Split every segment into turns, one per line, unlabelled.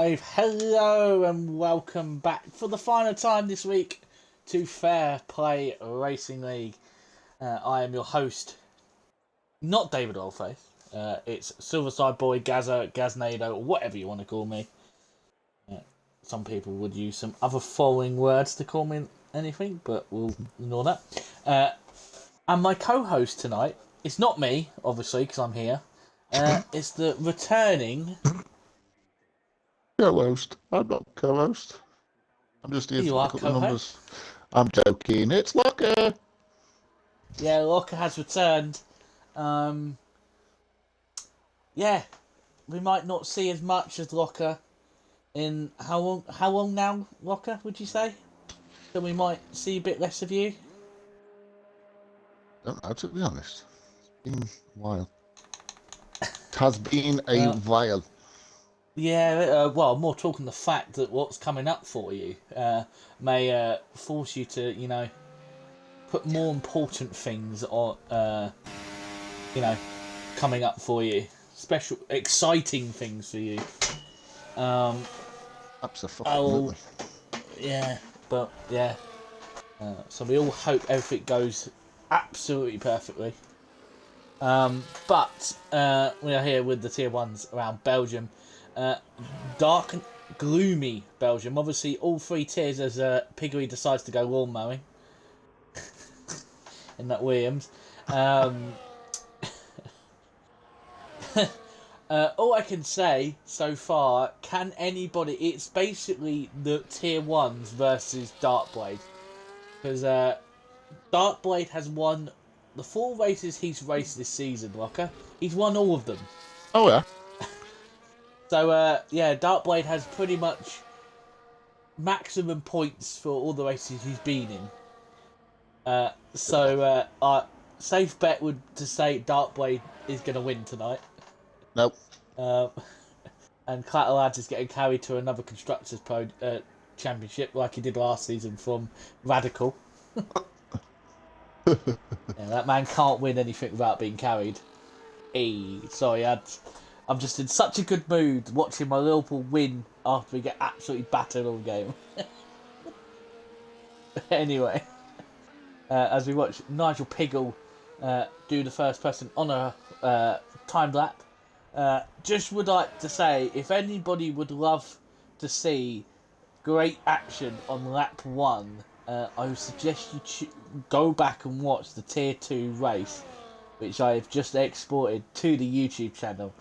Hello and welcome back for the final time this week to Fair Play Racing League. I am your host, not David Oldface. It's Silverside Boy, Gaznado, or whatever you want to call me. Some people would use some other following words to call me anything, but we'll ignore that. And my co-host tonight, it's not me, obviously, because I'm here. It's the returning...
Co-host. I'm not co-host. I'm just here
You
to
are
look at the numbers.
co-host?
I'm joking. It's Locker.
Yeah, Locker has returned. Yeah, we might not see as much as Locker in how long? How long now, Locker? Would you say? So we might see a bit less of you.
Don't know, to be honest. It's been a while. It has been a
Uh,
while.
yeah. Well, more talking the fact that what's coming up for you may force you to, put more important things on, coming up for you. Special, exciting things for you.
Absolutely.
Yeah, but yeah. So we all hope everything goes absolutely perfectly. But we are here with the tier ones around Belgium. Dark and gloomy Belgium. Obviously, all three tiers as Piggery decides to go lawn mowing in that Williams. All I can say so far, can anybody... It's basically the tier ones versus Darkblade. Because Darkblade has won the 4 races he's raced this season, Locker. He's won all of them.
Oh, yeah.
So, yeah, Darkblade has pretty much maximum points for all the races he's been in. Safe bet would to say Darkblade is going to win tonight.
Nope.
And Clatterlads is getting carried to another Constructors' Championship like he did last season from Radical. Yeah, that man can't win anything without being carried. Sorry, I'm just in such a good mood watching my Liverpool win after we get absolutely battered all game. Anyway, as we watch Nigel Piggle do the first person on a time lap, just would like to say, if anybody would love to see great action on lap 1, I would suggest you go back and watch the tier 2 race, which I have just exported to the YouTube channel,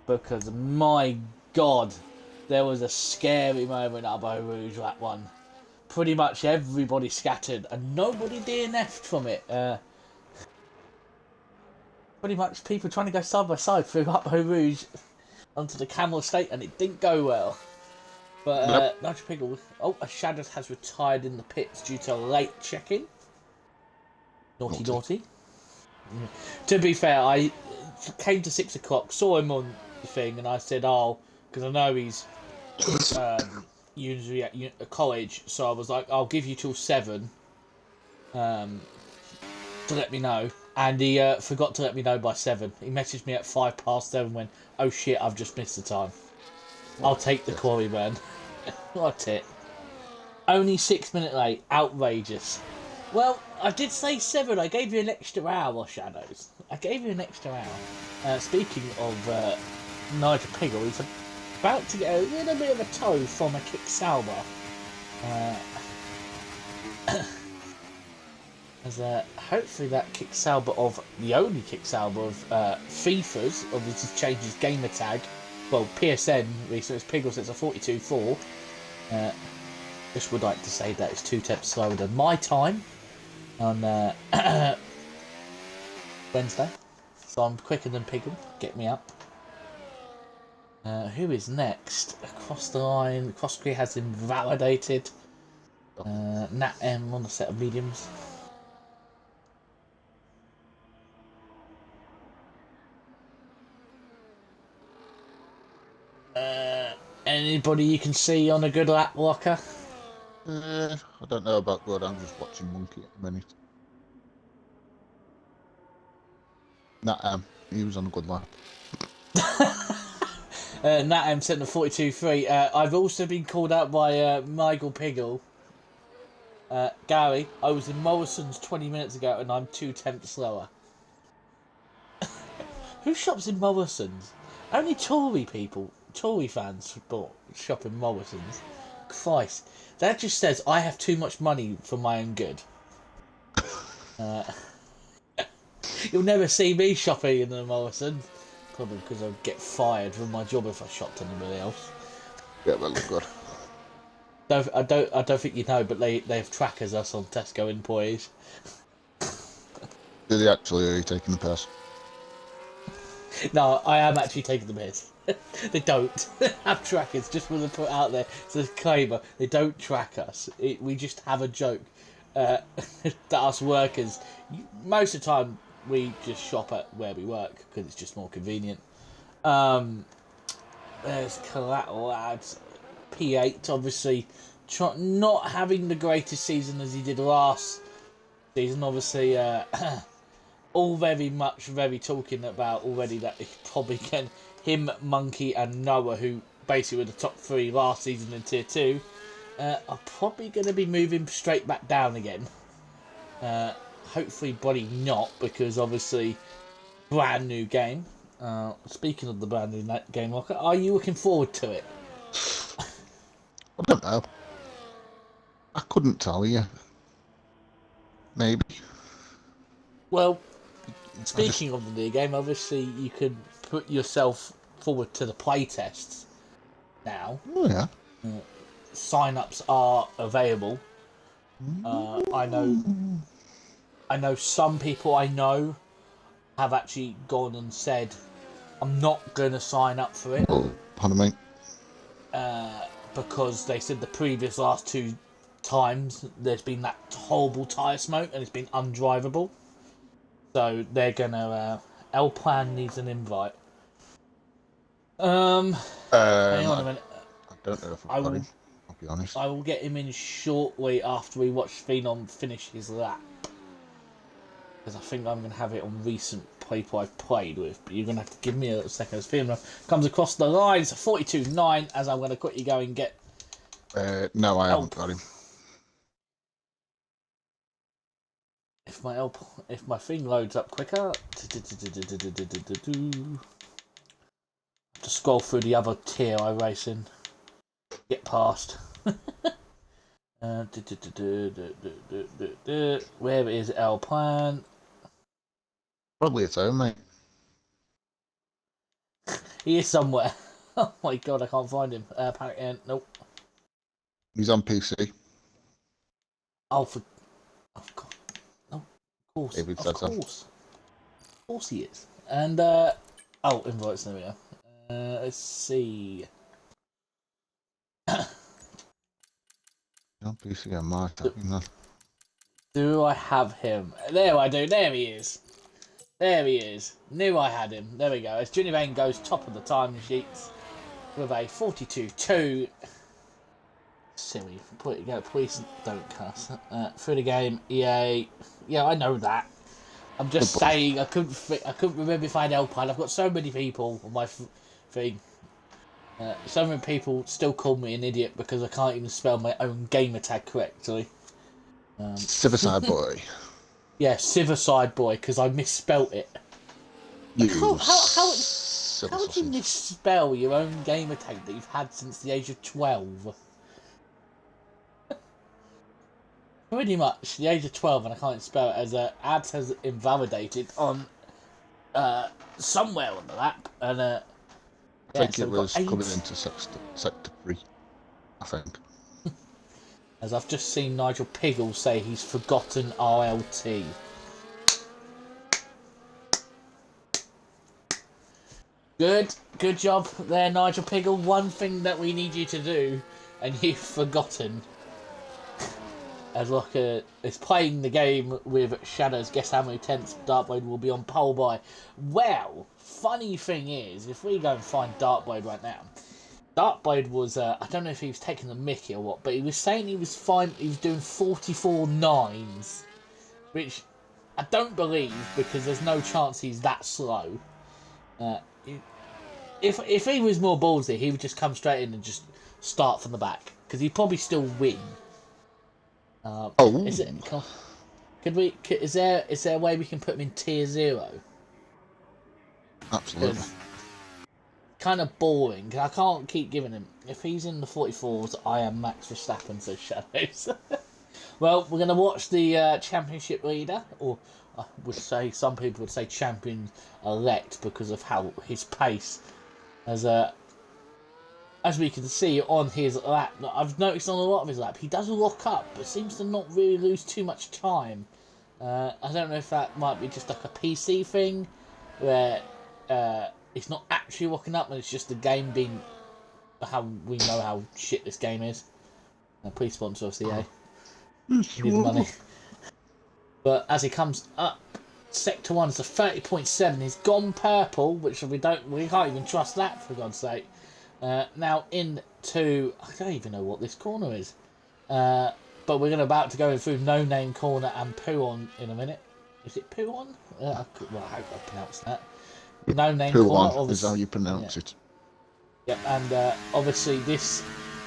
because my god, there was a scary moment at Beau Rouge lap 1. Pretty much everybody scattered and nobody DNF'd from it. Pretty much people trying to go side by side through Beau Rouge onto the Camel Estate, and it didn't go well. But Nigel Piggle... Oh, a Shadows has retired in the pits due to a late check-in. Naughty. To be fair, I came to 6 o'clock, saw him on the thing, and I said, because I know he's usually at college, so I was like, I'll give you till 7 to let me know. And he forgot to let me know by 7. He messaged me at 7:05 when, oh shit, I've just missed the time. I'll take the quarry, man. What it? Only 6 minutes late. Outrageous. Well, I did say 7. I gave you an extra hour, Shadows. I gave you an extra hour. Speaking of Nigel Piggle, he's about to get a little bit of a toe from a kick Sauber. As hopefully that kick Sauber of the only kick Sauber of FIFA's, obviously changes gamer tag. Well, PSN recently, Piggle says a 42.4. Just would like to say that it's 2 steps slower than my time on Wednesday. So I'm quicker than Piggle. Get me up. Who is next? Across the line. Cross Creek has been validated. Nat M on a set of mediums. Anybody you can see on a good lap, Locker?
I don't know about good. I'm just watching Monkey at the minute. Nah, he was on a good lap.
Nat M sent the 42-3. I've also been called out by Michael Piggle. Gary, I was in Morrison's 20 minutes ago and I'm 2/10 slower. Who shops in Morrison's? Only Tory people, Tory fans shop in Morrison's. Christ. That just says I have too much money for my own good. You'll never see me shopping in the Morrison's. Probably because I'd get fired from my job if I shopped anybody else.
Yeah, that look good.
I don't think you know, but they have trackers us on Tesco employees.
Do they actually, are you taking the piss?
No, I am actually taking the piss. They don't have trackers, just want to put out there. It's a disclaimer, they don't track us. We just have a joke. That us workers, most of the time, we just shop at where we work because it's just more convenient. There's Collateral Lads. P8, obviously, not having the greatest season as he did last season. Obviously, all very talking about already that he probably can. Him, Monkey, and Noah, who basically were the top 3 last season in Tier 2, are probably going to be moving straight back down again. Hopefully, Bonnie not, because obviously, brand new game. Speaking of the brand new game, are you looking forward to it?
I don't know. I couldn't tell you. Maybe.
Well, speaking of the new game, obviously you can put yourself forward to the playtests now.
Oh yeah.
Sign-ups are available. I know some people I know have actually gone and said, I'm not going to sign up for it.
Oh, pardon me.
Because they said the previous last 2 times there's been that horrible tyre smoke and it's been undrivable. So they're gonna. L Plan needs an invite. Hang on a minute.
I don't know if I've got him. I'll be honest.
I will get him in shortly after we watch Phenom finish his lap. Because I think I'm going to have it on recent people I've played with. But you're going to have to give me a second as Phenom comes across the line. It's a 42-9 as I'm going to quickly go and get...
No, I haven't got him.
If my thing loads up quicker... To scroll through the other tier I race in. Get past. Where is L Plan?
Probably its own, mate.
He is somewhere. Oh my god, I can't find him. Panic Ant, nope.
He's on PC.
Oh god. No, of course.
David
Of course he is. And, oh, invites, there we go. Let's see.
On PC on my typing then.
Do I have him? There I do. There he is. There he is. Knew I had him. There we go. As Junior Vane goes top of the time sheets with a 42-2. Silly. Please don't cuss. Through the game, EA. Yeah, I know that. I'm just saying I couldn't remember if I had L-Pile. I've got so many people on my thing. So many people still call me an idiot because I can't even spell my own gamer tag correctly.
Civilside boy.
Yeah, Civilside boy, because I misspelt it. How do you misspell your own gamer tag that you've had since the age of 12? Pretty much the age of 12, and I can't spell it, as ads has invalidated on somewhere on the app, and
I think it was coming into sector 3, I think.
As I've just seen Nigel Piggle say he's forgotten RLT. Good job there, Nigel Piggle. One thing that we need you to do, and you've forgotten. As Locker is playing the game with Shadows, guess how many tenths Dartblade will be on pole by? Well, funny thing is, if we go and find Dartblade right now, Dartblade was, I don't know if he was taking the mickey or what, but he was saying he was fine, he was doing 44 nines, which I don't believe, because there's no chance he's that slow. if he was more ballsy, he would just come straight in and just start from the back because he'd probably still win.
Oh,
Is it? Is there a way we can put him in tier 0?
absolutely.
Kind of boring. I can't keep giving him. If he's in the 44s, I am Max Verstappen, says Shadows. Well, we're going to watch the championship leader, or I would say some people would say champion elect because of how his pace, as we can see on his lap. I've noticed on a lot of his lap, he does lock up, but seems to not really lose too much time. I don't know if that might be just like a PC thing, where it's not actually locking up, and it's just the game being how we know how shit this game is. Please sponsor us, EA. We need the money. But as he comes up, Sector 1 is a 30.7. He's gone purple, which we can't even trust that, for God's sake. Now into, I don't even know what this corner is. But we're about to go in through No Name Corner and Puon in a minute. Is it Puon? How do I pronounce that? No Name Corner.
Puon is how you pronounce it.
Yep, and obviously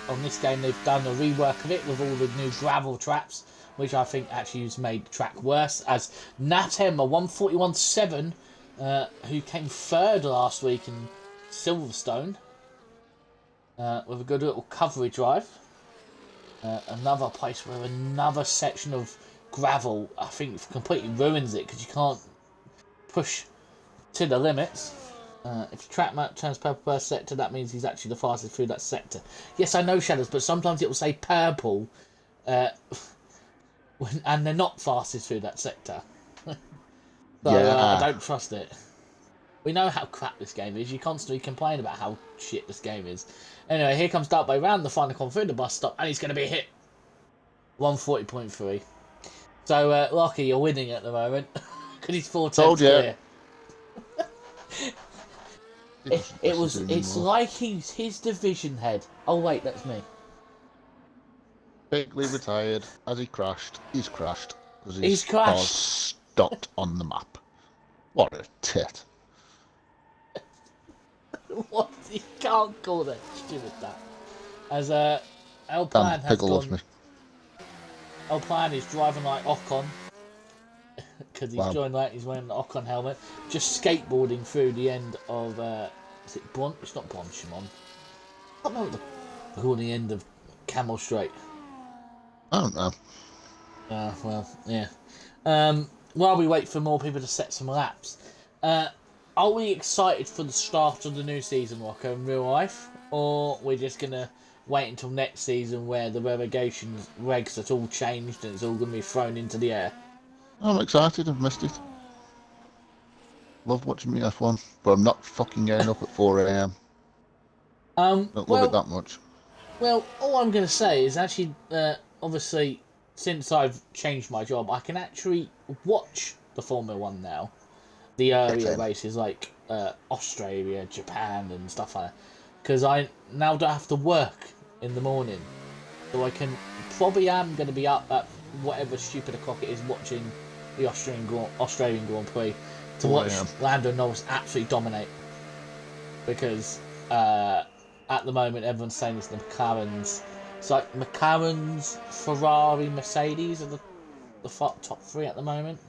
on this game they've done a rework of it with all the new gravel traps, which I think actually has made the track worse. As Natem, a 141.7, who came third last week in Silverstone, with a good little coverage drive. Another place where another section of gravel, I think, completely ruins it because you can't push to the limits. If the track map turns purple per sector, that means he's actually the fastest through that sector. Yes, I know, Shadows, but sometimes it will say purple, and they're not fastest through that sector. So I don't trust it. We know how crap this game is. You constantly complain about how shit this game is. Anyway, here comes Dark Bay round the final corner through the bus stop, and he's going to be hit. 140.3. So, Lockie, you're winning at the moment because he's 4 tenths clear. It's like he's his division head. Oh wait, that's me.
Bigly retired as he crashed. He's crashed because
He's
car
crashed.
stopped on the map. What a tit!
What? You can't call that stupid that. As Alpine has gone. Alpine is driving like Ocon because he's joined like he's wearing the Ocon helmet, just skateboarding through the end of. Is it Bron? It's not Bronchimon. I don't know what the call the end of Camel Straight.
I don't know.
Well, yeah. While we wait for more people to set some laps, are we excited for the start of the new season, Rocco, in real life? Or we're just going to wait until next season where the relegation regs are all changed and it's all going to be thrown into the air?
I'm excited. I've missed it. Love watching me F1, but I'm not fucking getting up at 4 a.m. Don't love it that much.
Well, all I'm going to say is actually, obviously, since I've changed my job, I can actually watch the Formula 1 now. The earlier races like Australia, Japan and stuff like that. Because I now don't have to work in the morning. So I probably am going to be up at whatever stupid o'clock it is watching the Australian Grand Prix to watch Lando Norris absolutely dominate. Because at the moment everyone's saying it's the McLarens. It's like McLarens, Ferrari, Mercedes are the top 3 at the moment.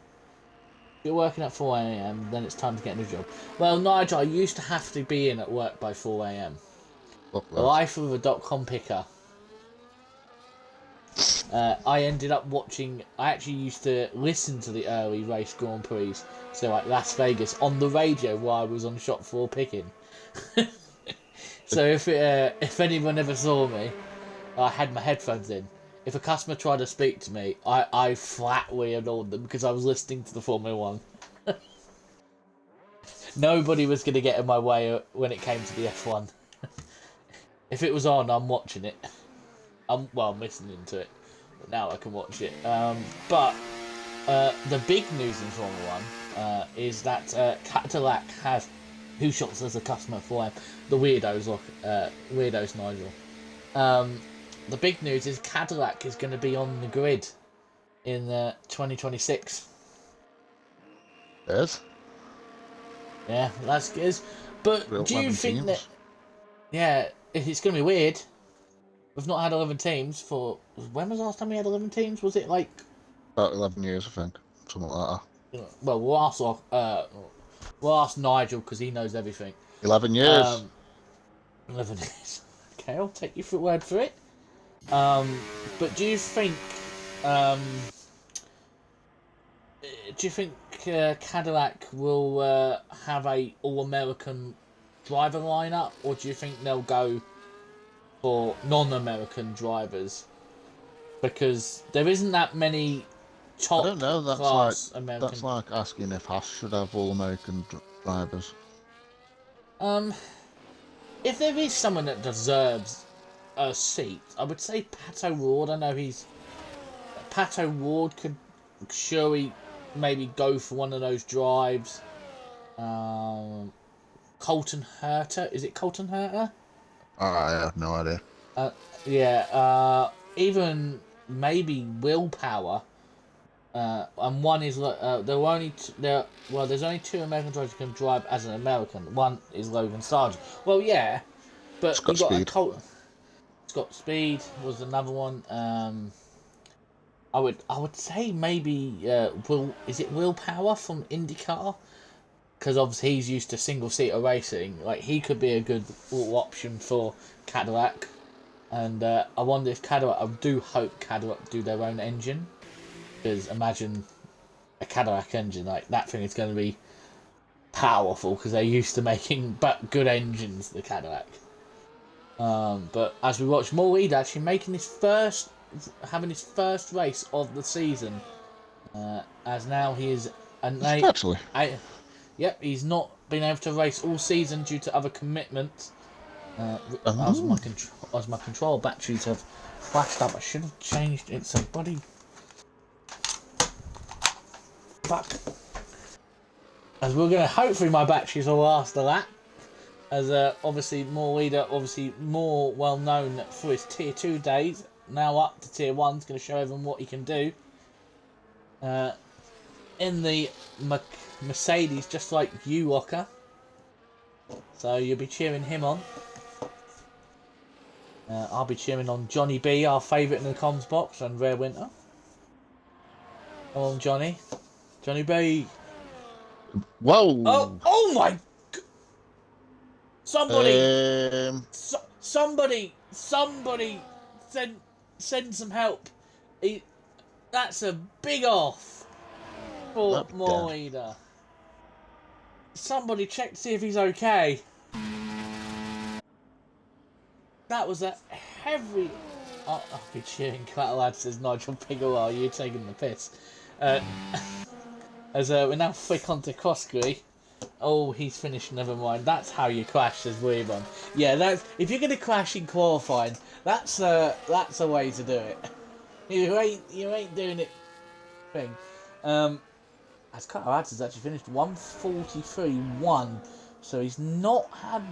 If you're working at 4 a.m, then it's time to get a new job. Well, Nigel, I used to have to be in at work by 4 a.m. The life of a .com picker. I ended up watching. I actually used to listen to the early race Grand Prix, so like Las Vegas, on the radio while I was on shop floor picking. So if anyone ever saw me, I had my headphones in. If a customer tried to speak to me, I flatly ignored them because I was listening to the Formula 1. Nobody was going to get in my way when it came to the F1. If it was on, I'm watching it. I'm listening to it. But now I can watch it. But the big news in Formula 1 is that Cadillac have who shops as a customer for him. The weirdos, Nigel. The big news is Cadillac is going to be on the grid in 2026.
Yes.
Yeah, that's good. But do you think that? Yeah, it's going to be weird. We've not had 11 teams for... When was the last time we had 11 teams? Was it like...
About 11 years, I think. Something like that.
Well, we'll ask Nigel, because he knows everything.
11 years.
11 years. Okay, I'll take you for word for it. But do you think... Cadillac will have a all-American driver lineup, or do you think they'll go for non-American drivers? Because there isn't that many top
I don't know.
class American.
That's like asking if Haas should have all American drivers.
If there is someone that deserves a seat, I would say Pato Ward. I know Pato Ward could surely maybe go for one of those drives. Colton Herter, is it Colton Herter?
I have no idea.
Even maybe Willpower. And one is there's only two American drivers who can drive as an American. One is Logan Sargent. Well, yeah, but
Scott
you got
Speed.
Scott Speed was another one. I would say maybe is it Willpower from IndyCar? Because obviously he's used to single-seater racing. Like, he could be a good option for Cadillac. And I wonder if Cadillac... I do hope Cadillac do their own engine. Because imagine a Cadillac engine. Like, that thing is going to be powerful. Because they're used to making good engines, the Cadillac. But as we watch, Morida actually making having his first race of the season. As now he is...
Actually...
Yep, he's not been able to race all season due to other commitments. As my control batteries have flashed up, I should have changed it. So, buddy, fuck. As we're gonna, hopefully, my batteries will last a lap. As obviously, more well known for his tier 2 days. Now up to tier 1, is going to show everyone what he can do. In the Mercedes, just like you, Walker. So you'll be cheering him on. I'll be cheering on Johnny B, our favourite in the comms box, and Rare Winter. Come on, Johnny. Johnny B.
Whoa!
Oh my! Somebody send some help. That's a big off for Morida. Somebody check to see if he's okay. That was a heavy... I'll be cheering. Clatter Lad says, Nigel Piggle, are you taking the piss? As we're now flick onto Cosgrave. Oh, he's finished, never mind. That's how you crash, says Weebon. Yeah, if you're going to crash in qualifying, that's a way to do it. You ain't doing it thing. As Clatter Lad has actually finished 1:43.1, so he's not had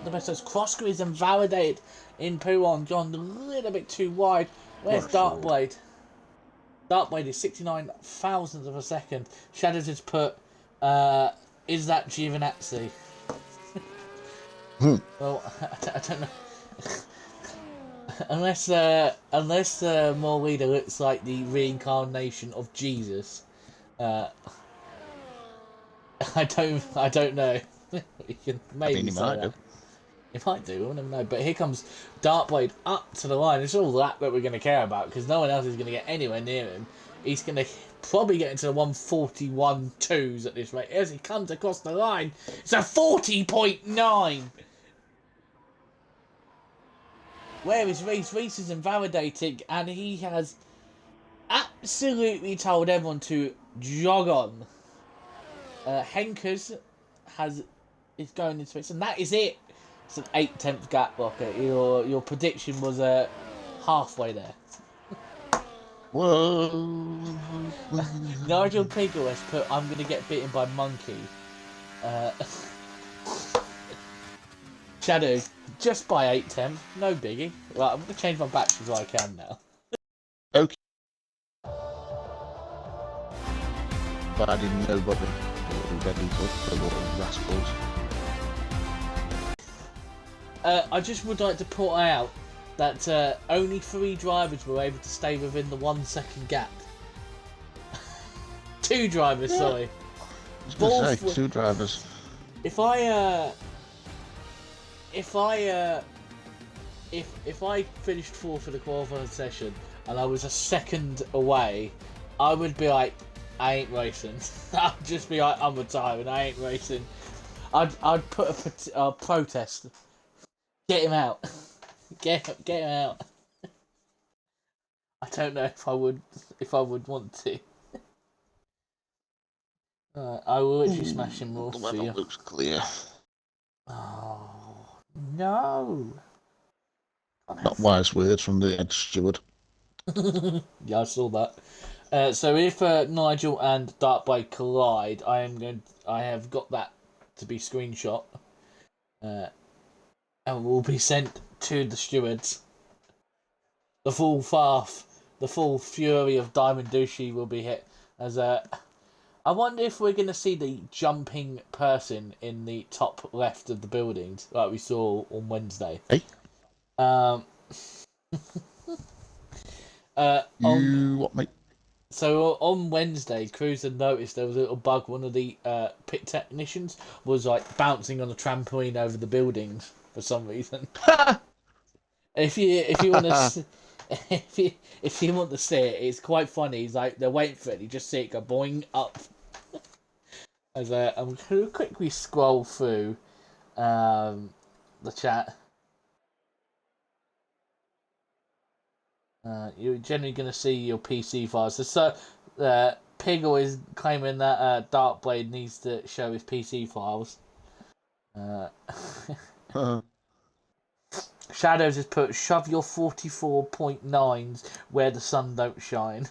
the best. As Crossgrave is invalidated in P1. John a little bit too wide. Where's Darkblade? Darkblade is 69 thousandths of a second. Shadows has put, is that Giovinazzi? Well, I don't know. unless Morida looks like the reincarnation of Jesus. I don't know. You can maybe
he might do.
He might do, I don't know. But here comes Darkblade up to the line. It's all that we're going to care about, because no one else is going to get anywhere near him. He's going to probably get into the 1:41.2s at this rate. As he comes across the line, it's a 40.9. Where is Reese? Reese is invalidating, and he has absolutely told everyone to jog on. Henkers is going into it, and that is it. It's an 8/10 gap, Rocker. Your prediction was halfway there.
Whoa!
Nigel Piggle has put, I'm going to get bitten by monkey. Shadow, just by 8/10, no biggie. Right, I'm going to change my batteries while I can now.
Okay. But I didn't know what the bloody good, the little rascals.
I just would like to point out that only 3 drivers were able to stay within the 1 second gap. 2 drivers,
Yeah.
sorry.
I was going to say, 2 drivers.
If I finished 4th in the qualifying session and I was a second away, I would be like, I ain't racing. I'd just be like, I'm retiring. I ain't racing. I'd put a protest. Get him out. Get him out. I don't know if I would want to. I will literally smash him off
The
for
weather
you.
looks clear.
Oh no!
Not wise words from the head steward.
Yeah, I saw that. So if Nigel and Dartblade collide, I have got that to be screenshot, and will be sent to the stewards. The full fury of Diamond Douchey will be hit as I wonder if we're going to see the jumping person in the top left of the buildings, like we saw on Wednesday.
Hey?
What,
mate?
So on Wednesday, Cruiser noticed there was a little bug. One of the pit technicians was like bouncing on a trampoline over the buildings for some reason. If you want to if you want to see it, it's quite funny. He's like they're waiting for it. You just see it go boing up. As I'm going to quickly scroll through the chat. You're generally going to see your PC files. So Piggle is claiming that Darkblade needs to show his PC files. Shadows has put, shove your 44.9s where the sun don't shine.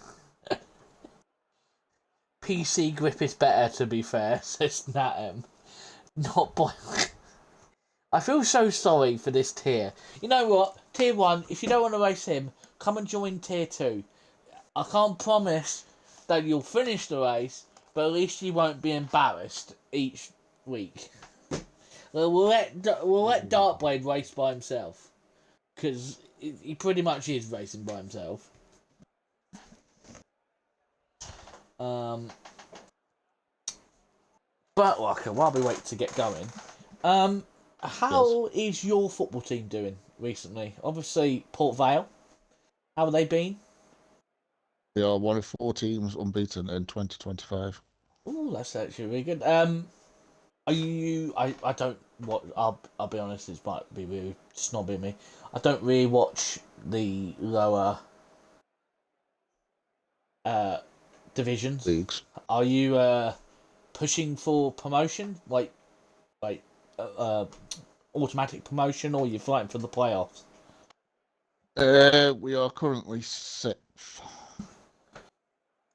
PC grip is better, to be fair, says Natem. Not by... I feel so sorry for this tier. You know what? Tier 1, if you don't want to race him, come and join Tier 2. I can't promise that you'll finish the race, but at least you won't be embarrassed each week. We'll let Darkblade race by himself, because he pretty much is racing by himself. But okay, while we wait to get going, how is your football team doing recently? Obviously, Port Vale. How have they been?
They are one of 4 teams unbeaten in 2025.
Oh, that's actually really good. Are you? I don't. What? I'll be honest. This might be really snobbing me. I don't really watch the lower divisions.
Leagues.
Are you pushing for promotion, like automatic promotion, or are you fighting for the playoffs?
We are currently 6th,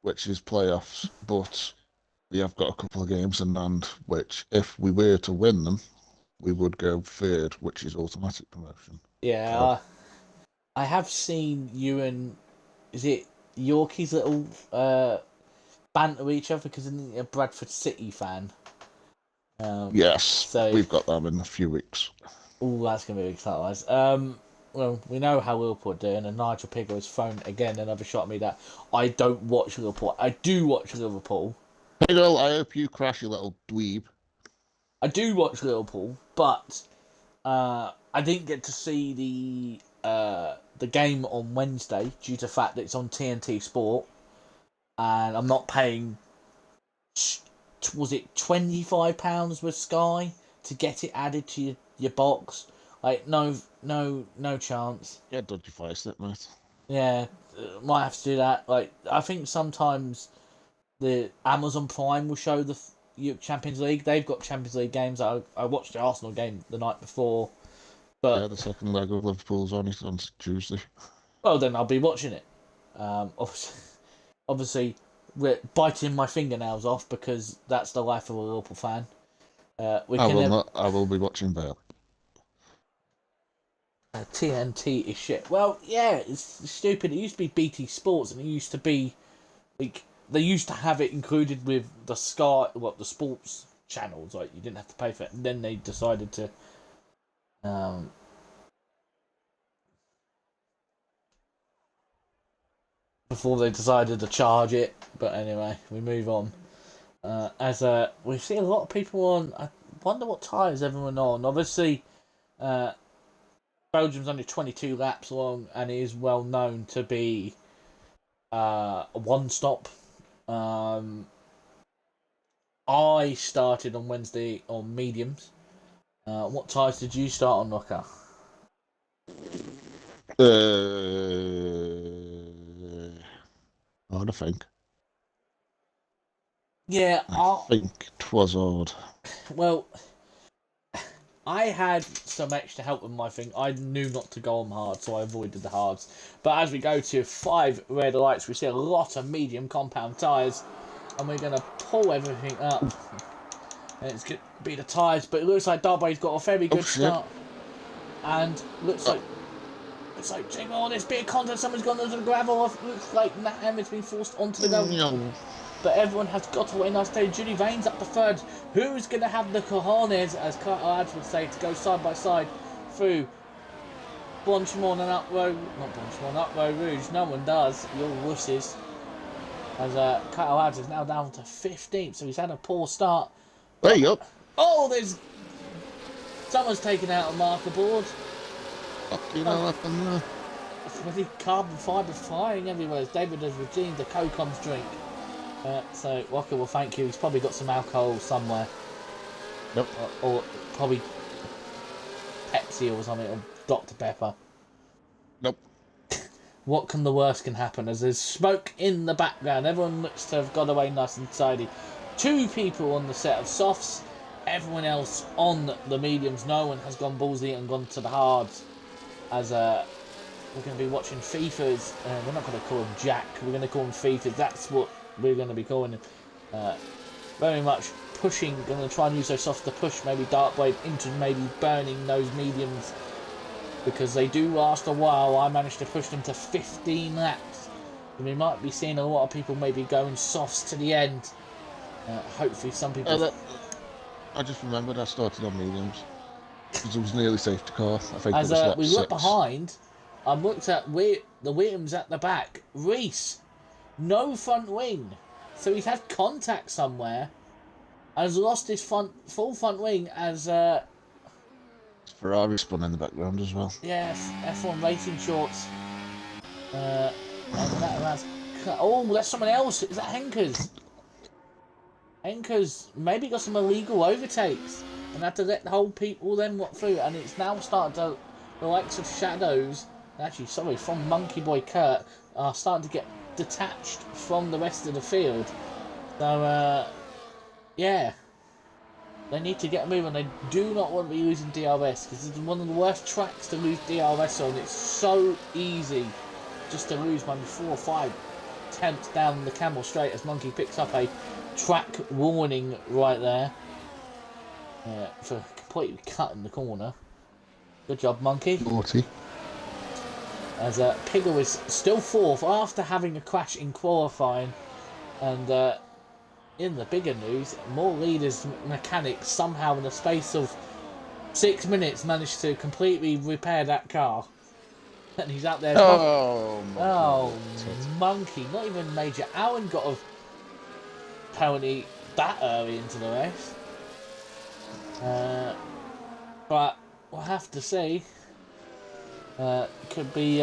which is playoffs, but we have got a couple of games in hand, which, if we were to win them, we would go 3rd, which is automatic promotion.
Yeah, I have seen you and is it Yorkie's little banter each other because he's a Bradford City fan.
Yes,
so
we've got them in a few weeks.
Oh, that's gonna be exciting. Well, we know how Liverpool are doing, and Nigel Piggle has thrown again another shot at me that I don't watch Liverpool. I do watch Liverpool.
Piggle, I hope you crash, you little dweeb.
I do watch Liverpool, but I didn't get to see the game on Wednesday due to the fact that it's on TNT Sport, and I'm not paying. Was it £25 with Sky to get it added to your box? Like no chance.
Yeah, dodgy fire stick, mate.
Yeah, might have to do that. Like I think sometimes the Amazon Prime will show the Champions League. They've got Champions League games. I watched the Arsenal game the night before, but
yeah, the second leg of Liverpool's on Tuesday.
Well, then I'll be watching it. Obviously, we're biting my fingernails off because that's the life of a Liverpool fan.
I will not. I will be watching Vale.
TNT is shit. Well, yeah, it's stupid. It used to be BT Sports, and it used to be like they used to have it included with the the sports channels. Like you didn't have to pay for it, and then they decided to before they decided to charge it. But anyway, we move on. As we've seen a lot of people on. I wonder what tyres everyone on. Obviously, Belgium's only 22 laps long, and it is well known to be a one-stop. I started on Wednesday on mediums. What tyres did you start on, Rocker?
I think.
Yeah,
I think 'twas odd.
well, I had some extra help with my thing. I knew not to go on hard, so I avoided the hards. But as we go to 5 red lights, we see a lot of medium compound tyres, and we're going to pull everything up. And it's going to be the tyres, but it looks like Darby's got a very good start. And looks like check on this bit of content. Someone's gone under the gravel. Looks like Nat Emmett's been forced onto the gravel. But everyone has got away nice day. Judy Vane's up the third. Who's going to have the cojones, as Carter Ads would say, to go side by side through Blanchimont and Up Row? Not Blanchimont, Up Row Rouge. No one does. You're wusses. As Carter Ads is now down to 15th, so he's had a poor start.
There you go.
Oh, there's... Someone's taken out a marker board.
You know what happened there?
Bloody carbon fibre flying everywhere as David has redeemed the Cocom's drink. So Walker will thank you. He's probably got some alcohol somewhere.
Nope.
Or probably Pepsi or something, or Dr. Pepper.
Nope.
What can the worst can happen? As there's smoke in the background, everyone looks to have got away nice and tidy. 2 people on the set of softs, everyone else on the mediums. No one has gone ballsy and gone to the hards. As we're going to be watching FIFAs. We're not going to call him Jack. We're going to call him FIFAs. That's what we're going to be calling him. Very much pushing. Going to try and use those softs to push maybe Darkblade into maybe burning those mediums. Because they do last a while. I managed to push them to 15 laps. And we might be seeing a lot of people maybe going softs to the end. Hopefully some people...
I just remembered I started on mediums. Because it was nearly safety car. I think
as
it was lap
we
6.
look behind, I looked at the Williams at the back. Reese, no front wing, so he's had contact somewhere, and has lost his full front wing. As
Ferrari spun in the background as well.
yeah, F1 racing shorts. And that's someone else. Is that Henkers? Henkers maybe got some illegal overtakes and had to let the whole people then walk through, and it's now started to, the likes of Shadows, from Monkey Boy Kurt, are starting to get detached from the rest of the field. So, yeah, they need to get moving. They do not want to be losing DRS, because it's one of the worst tracks to lose DRS on. It's so easy just to lose maybe 4 or 5 tenths down the Camel Straight as Monkey picks up a track warning right there. For completely cutting the corner. Good job, Monkey.
40.
As Piggle is still 4th after having a crash in qualifying. And in the bigger news, more leaders mechanics somehow in the space of 6 minutes managed to completely repair that car. And he's out there. Monkey. Not even Major Allen got apparently that early into the race. But we'll have to see. Could be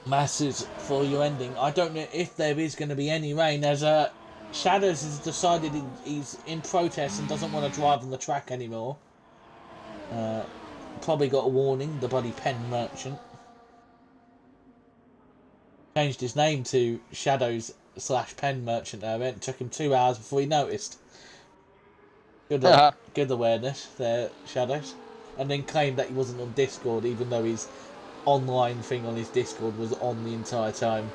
masses for your ending. I don't know if there is going to be any rain, as Shadows has decided he's in protest and doesn't want to drive on the track anymore. Probably got a warning, the bloody pen merchant. Changed his name to Shadows/pen merchant there. It took him 2 hours before he noticed. Good awareness there, Shadows. And then claimed that he wasn't on Discord, even though his online thing on his Discord was on the entire time.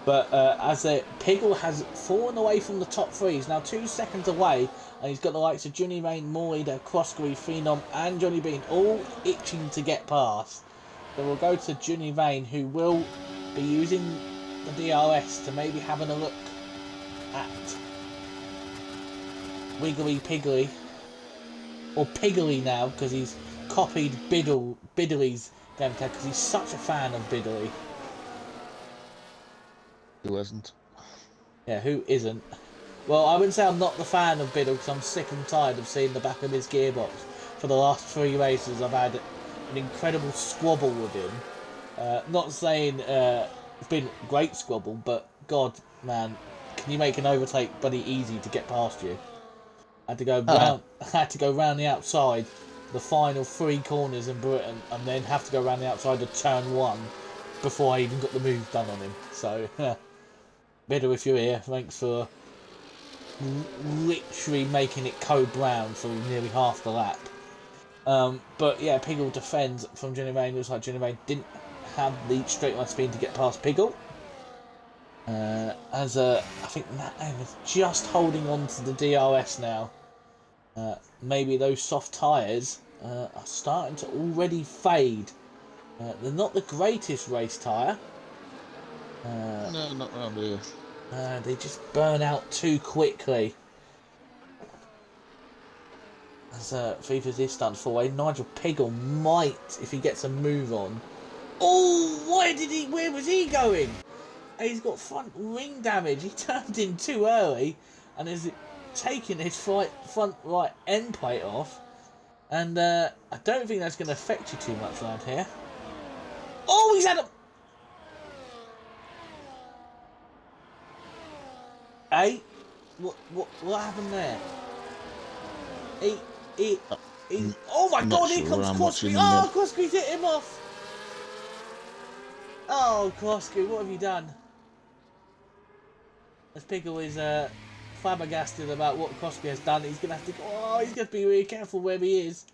But as Piggle has fallen away from the top 3, he's now 2 seconds away, and he's got the likes of Johnny Rain, Morida, Crossgrave, Phenom, and Johnny Bean all itching to get past. So we'll go to Johnny Rain, who will be using the DRS to maybe having a look at Wiggly Piggly, or Piggly now, because he's copied Biddley's game tag because he's such a fan of Bidley.
Who isn't?
Yeah, who isn't? Well, I wouldn't say I'm not the fan of Biddle because I'm sick and tired of seeing the back of his gearbox. For the last 3 races, I've had an incredible squabble with him. Not saying it's been a great squabble, but God, man, can you make an overtake bloody easy to get past you? I had to go round. I had to go round the outside, the final 3 corners in Britain, and then have to go round the outside of turn 1 before I even got the move done on him. So, Biddle, if you're here, thanks for literally making it code brown for nearly half the lap. But yeah, Piggle defends from Jenny Rain. Looks like Jenny Rain didn't have the straight line speed to get past Piggle. I think Matt is just holding on to the DRS now. Maybe those soft tyres are starting to already fade. They're not the greatest race tyre.
No, not around here.
They just burn out too quickly. As FIFA's is starting to fall away, Nigel Piggle might, if he gets a move on. Oh, where was he going? He's got front wing damage. He turned in too early and is taking his front right end plate off. And I don't think that's going to affect you too much around here. Oh, he's had a... Hey, what happened there? Oh my God! Here comes Crosby. Oh, Crosby's hit him off. Oh, Crosby, what have you done? As Piggle is flabbergasted about what Crosby has done, he's gonna have to. Oh, he's gonna be really careful where he is.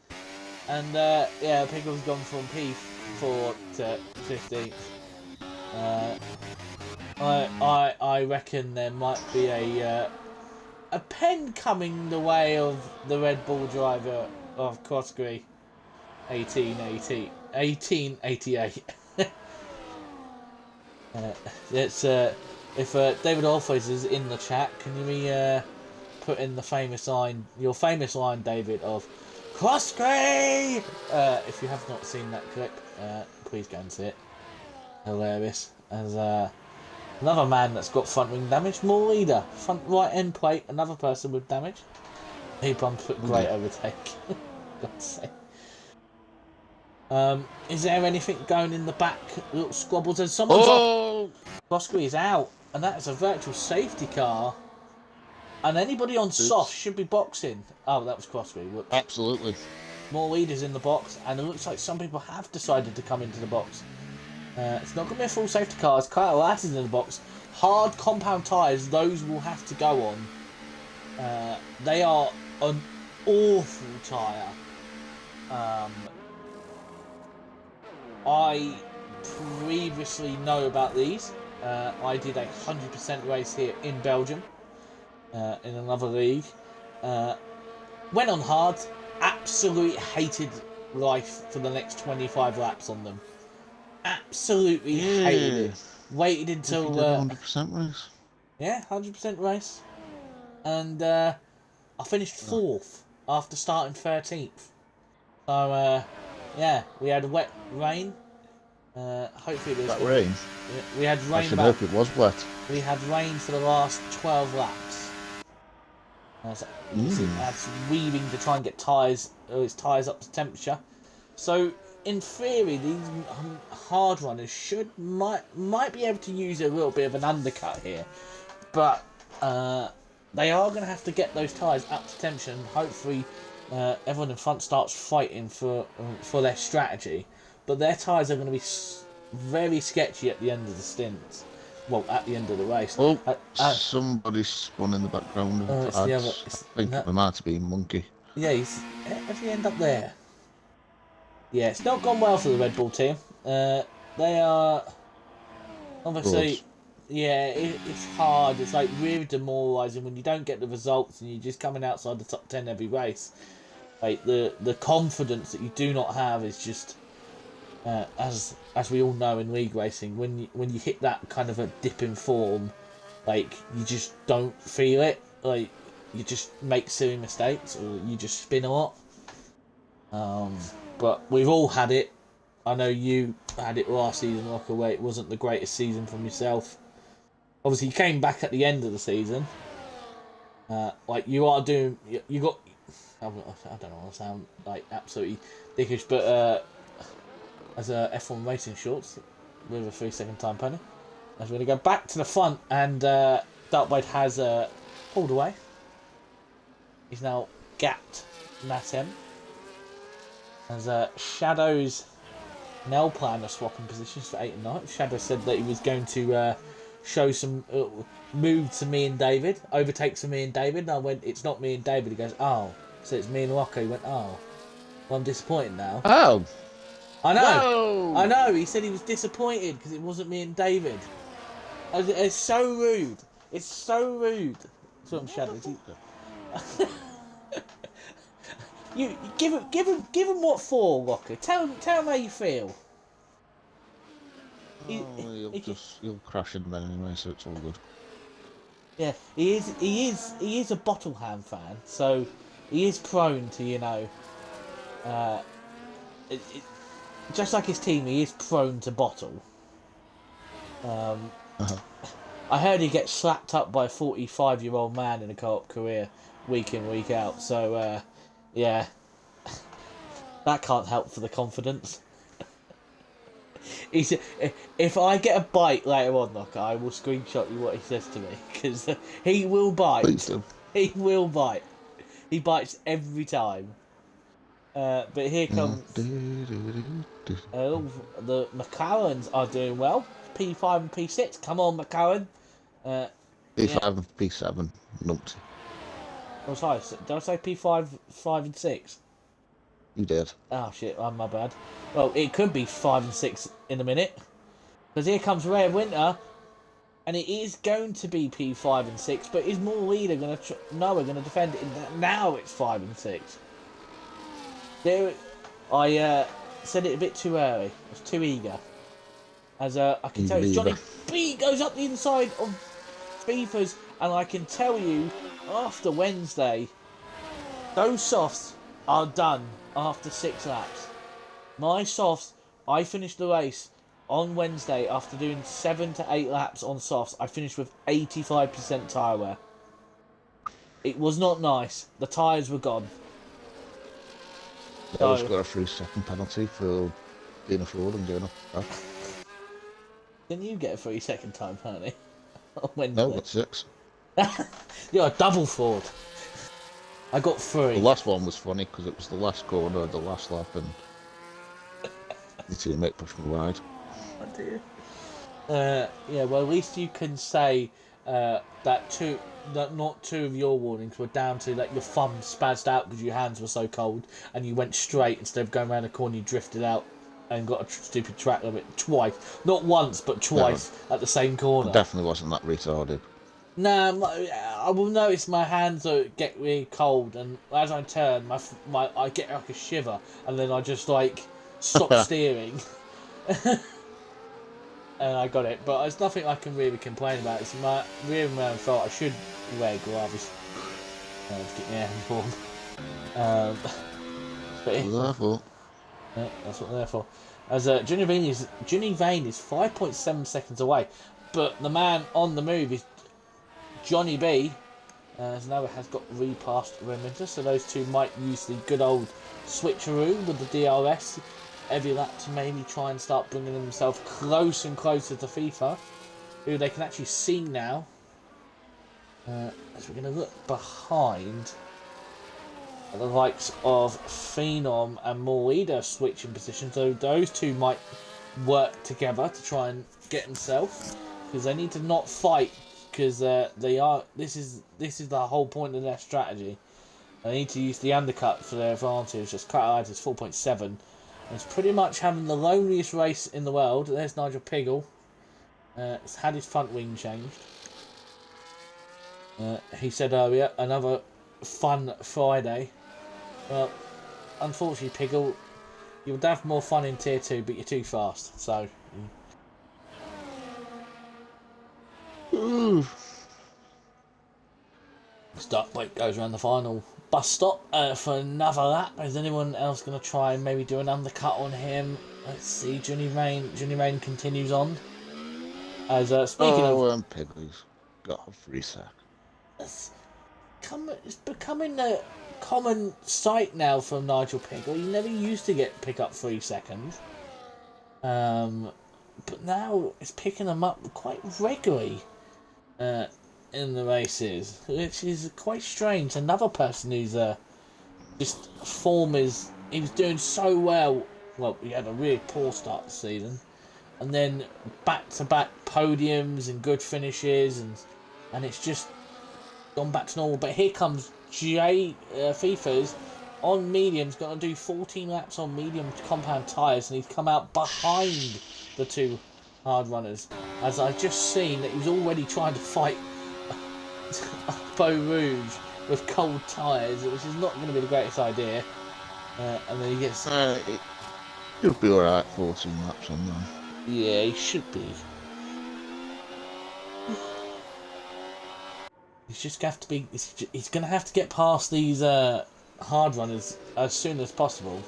And yeah, Piggle's gone from P4 to 15th. I reckon there might be a pen coming the way of the Red Bull driver of Crosby, 1888. It's if David Alfoys is in the chat, can you put in the famous line, your famous line, David, of Crosby? If you have not seen that clip, please go and see it. Hilarious. As another man that's got front wing damage, more leader, front right end plate, another person with damage. He bumps put great overtake. God's sake. Is there anything going in the back? Little squabbles and someone's off. Crosby is out, and that is a virtual safety car. And anybody on soft should be boxing. Oh, that was Crosby. Whoops.
Absolutely.
More leaders in the box, and it looks like some people have decided to come into the box. It's not going to be a full safety car. It's Kyle Lattis in the box. Hard compound tyres, those will have to go on. They are an awful tyre. I previously know about these. I did a 100% race here in Belgium, in another league. Went on hard, absolutely hated life for the next 25 laps on them. Absolutely hated it. Waited until
100% race.
Yeah, 100% race, and I finished 4th after starting 13th. So yeah, we had wet rain. Hopefully it was
that rain.
We had rain.
I should hope it was wet.
We had rain for the last 12 laps. That's weaving to try and get his tyres up to temperature. So in theory, these hard runners might be able to use a little bit of an undercut here, but they are going to have to get those tyres up to temperature. And hopefully, everyone in front starts fighting for their strategy. But their tyres are going to be very sketchy at the end of the stint. Well, at the end of the race.
Oh, somebody spun in the background.
It's the other.
I think it might have been Monkey.
Yeah, how do you end up there? Yeah, it's not gone well for the Red Bull team. They are obviously, yeah, it's hard. It's like really demoralising when you don't get the results and you're just coming outside the top 10 every race. Like the confidence that you do not have is just, as we all know in league racing, when you hit that kind of a dip in form, like you just don't feel it. Like you just make silly mistakes or you just spin a lot. But we've all had it. I know you had it last season, Rocker, where it wasn't the greatest season from yourself. Obviously, you came back at the end of the season. Like you are doing, you got. I don't know. I sound like absolutely dickish, but as a F1 racing shorts with a 3-second time penny, as we're gonna go back to the front, and Darkblade has pulled away. He's now gapped Natem. As Shadow's now plan of swapping positions for 8 and 9. Shadow said that he was going to show some move to me and David, overtake to me and David. And I went, it's not me and David. He goes, oh, so it's me and Rocco. He went, oh, well, I'm disappointed now.
Oh,
I know,
no!
I know. He said he was disappointed because it wasn't me and David. It's so rude. It's so rude. From Shadow. You give him what for, Rocker. Tell him how you feel.
He'll crash in then anyway, so it's all good.
Yeah, he is a Bottleham fan, so he is prone to just like his team, he is prone to bottle. I heard he gets slapped up by a 45-year-old man in a co-op career, week in, week out. So yeah, that can't help for the confidence. If I get a bite later on, Knocker, I will screenshot you what he says to me, because he will bite.
Please do.
He will bite. He bites every time. But here comes the McLarens are doing well. P5 and P6. Come on, McLaren.
P5 and P7. Numpty.
Oh, sorry. Did I say P5, 5 and 6?
You did.
Oh shit, my bad. Well, it could be 5 and 6 in a minute. Because here comes Rare Winter. And it is going to be P5 and 6. But is more leader going to... No, we're going to defend it. Now it's 5 and 6. There, I said it a bit too early. I was too eager. As I can tell you, Johnny B goes up the inside of Beefers. And I can tell you, after Wednesday, those softs are done after 6 laps. My softs, I finished the race on Wednesday after doing 7 to 8 laps on softs. I finished with 85% tyre wear. It was not nice. The tyres were gone.
I just got a 3-second penalty for being a fraud and going off the track.
Didn't you get a 3-second time penalty on Wednesday?
No, I got 6.
You're a double fraud. I got 3.
The last one was funny because it was the last corner of the last lap and your teammate pushed me wide.
Oh dear. Yeah, well, at least you can say that not 2 of your warnings were down to that your thumb spazzed out because your hands were so cold and you went straight instead of going around the corner. You drifted out and got a stupid track limit twice. Not once, but twice at the same corner.
I definitely wasn't that retarded.
Nah, I will notice my hands get really cold, and as I turn, I get like a shiver, and then I just like stop steering. And I got it, but it's nothing I can really complain about. It's my rear man fault. I should wear gloves to keep my hands warm. But yeah, that's what they're there for. As Ginny Vane is 5.7 seconds away, but the man on the move is Johnny B. As now it has got repassed Reminter, so those two might use the good old switcheroo with the DRS every lap to maybe try and start bringing themselves close and closer to FIFA, who they can actually see now. As we're going to look behind the likes of Phenom and Morida switching positions, so those two might work together to try and get themselves, because they need to not fight, because they are. This is the whole point of their strategy. They need to use the undercut for their advantage. Just cut out is 4.7. And it's pretty much having the loneliest race in the world. There's Nigel Piggle. He's had his front wing changed. He said earlier, another fun Friday. Well, unfortunately, Piggle, you would have more fun in Tier 2, but you're too fast. So. Darkblade goes around the final bus stop for another lap. Is anyone else going to try and maybe do an undercut on him? Let's see. Johnny Rain continues on. As speaking of,
Pigley's got a free sack.
it's becoming a common sight now from Nigel Pickle. He never used to pick up 3 seconds, but now it's picking them up quite regularly in the races, which is quite strange. Another person who's just form is, he was doing so well. Well, he had a really poor start to the season, and then back-to-back podiums and good finishes, and it's just gone back to normal. But here comes FIFA's on mediums, going to do 14 laps on medium compound tyres, and he's come out behind the 2 hard runners. As I've just seen that he was already trying to fight Beau Rouge with cold tyres, which is not going to be the greatest idea. And then he gets...
He'll be alright 14 laps on that.
Yeah, he should be. He's just going to have to be... He's going to have to get past these hard runners as soon as possible.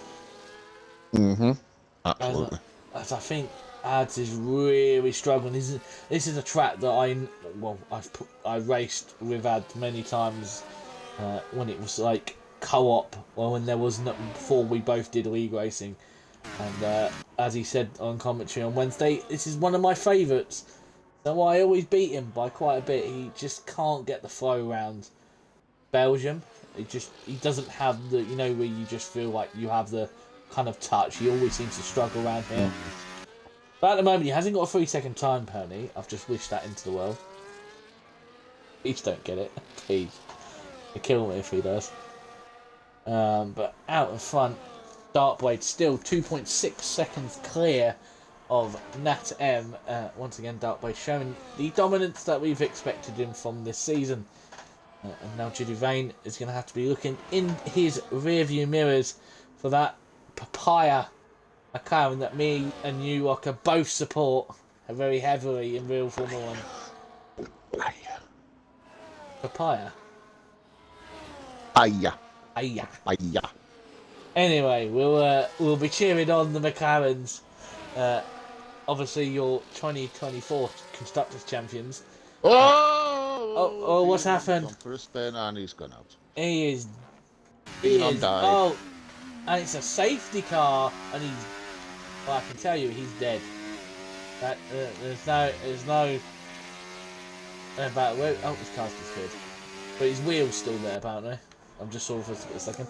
Absolutely.
As I think Ads is really struggling. This is a track that I raced with Ads many times when it was like co-op, or when there was before we both did league racing. And as he said on commentary on Wednesday, this is one of my favourites. So I always beat him by quite a bit. He just can't get the flow around Belgium. He doesn't have the, where you just feel like you have the kind of touch. He always seems to struggle around here. But at the moment, he hasn't got a 3-second time penalty. I've just wished that into the world. Please don't get it. Please. He'll kill me if he does. But out in front, Darkblade still 2.6 seconds clear of Nat M. Once again, Darkblade showing the dominance that we've expected him from this season. And now Judy Vane is going to have to be looking in his rearview mirrors for that papaya McLaren that me and you can both support very heavily in real Formula 1. Papaya. Aya. Anyway, we'll be cheering on the McLarens. Obviously, your 2024 Constructors Champions. What's happened?
For a spin and he's gone out.
He is.
Died.
Oh, and it's a safety car, and he's. Well, I can tell you, he's dead. There's no. About where? Oh, his car's disappeared, but his wheel's still there apparently. I'm just saw for a second.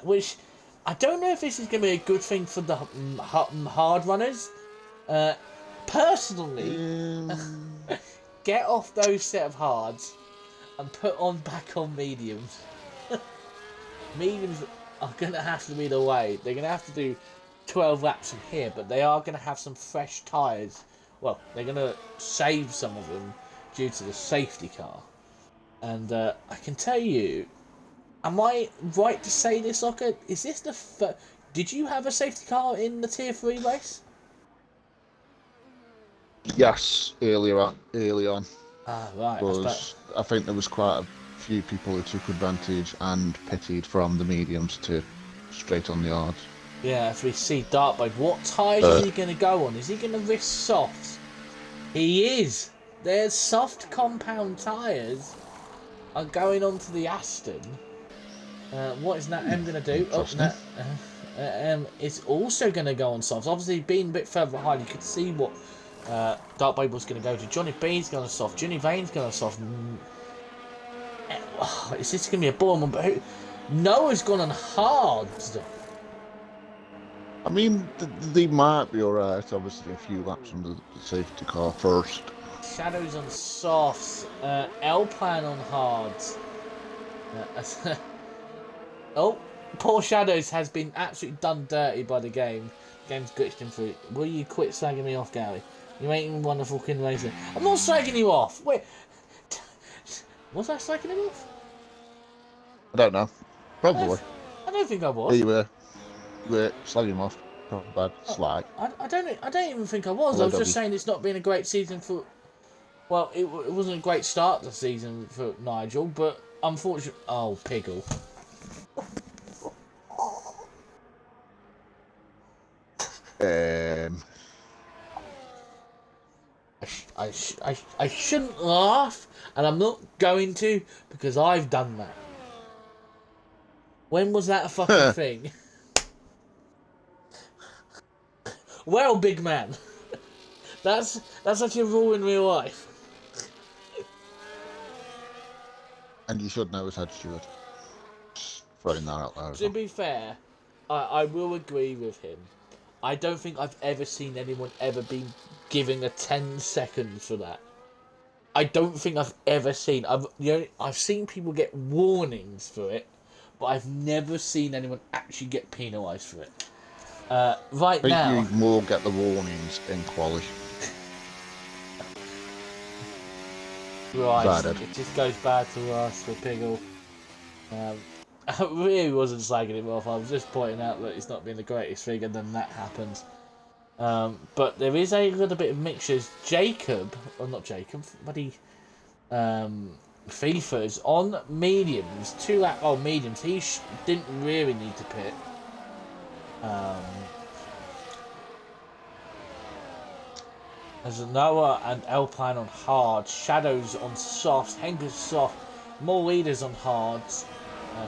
Which I don't know if this is going to be a good thing for the hard runners. Personally, get off those set of hards and put back on mediums. Mediums are going to have to be the way. They're going to have to do 12 laps from here, but they are going to have some fresh tyres. Well, they're going to save some of them due to the safety car. And I can tell you, am I right to say this, Ocker? Is this the did you have a safety car in the Tier 3 race?
Yes, early on.
Ah, right.
I think there was quite a few people who took advantage and pitted from the mediums to straight on the yards.
Yeah, as we see Darkblade, what tyres is he going to go on? Is he going to risk softs? He is. There's soft compound tyres are going onto the Aston. What is Nat M going to do? Oh, Nat is also going to go on softs. Obviously, being a bit further behind, you could see what Darkblade was going to go to. Johnny B's going to soft. Johnny Vane's going to soft. It's just going to be a boring one. But Noah's gone on hard.
I mean, they might be alright. Obviously, a few laps under the safety car first.
Shadows on softs. L-Plan on hards. Oh, poor Shadows has been absolutely done dirty by the game. The game's glitched him through. Will you quit slagging me off, Gary? You ain't even wonderful king racer. I'm not slagging you off. Wait, was I slagging him off?
I don't know. Probably.
I don't think I was.
Yeah, you were slagging him off. Probably bad slag.
I don't even think I was. I was just saying it's not been a great season for. Well, it wasn't a great start to the season for Nigel, but unfortunately, oh Piggle.
Um,
I shouldn't laugh, and I'm not going to, because I've done that. When was that a fucking thing? Well, big man. That's actually a rule in real life.
and you should know his head steward. Just throwing that out there.
To be fair, I will agree with him. I don't think I've ever seen anyone ever be giving a 10 seconds for that. I don't think I've ever seen. I've seen people get warnings for it, but I've never seen anyone actually get penalised for it. Right
I think
now,
you more get the warnings in quali.
right,
Bad.
it just goes back to us for Piggle. I really wasn't slagging him off. I was just pointing out that he's not been the greatest thing, and then that happens. But there is a little bit of mixtures. Jacob, or not Jacob, buddy, FIFA's on mediums. Mediums. He didn't really need to pit. There's Noah and Alpine on hard, Shadows on softs, Henker's soft, more leaders on hards.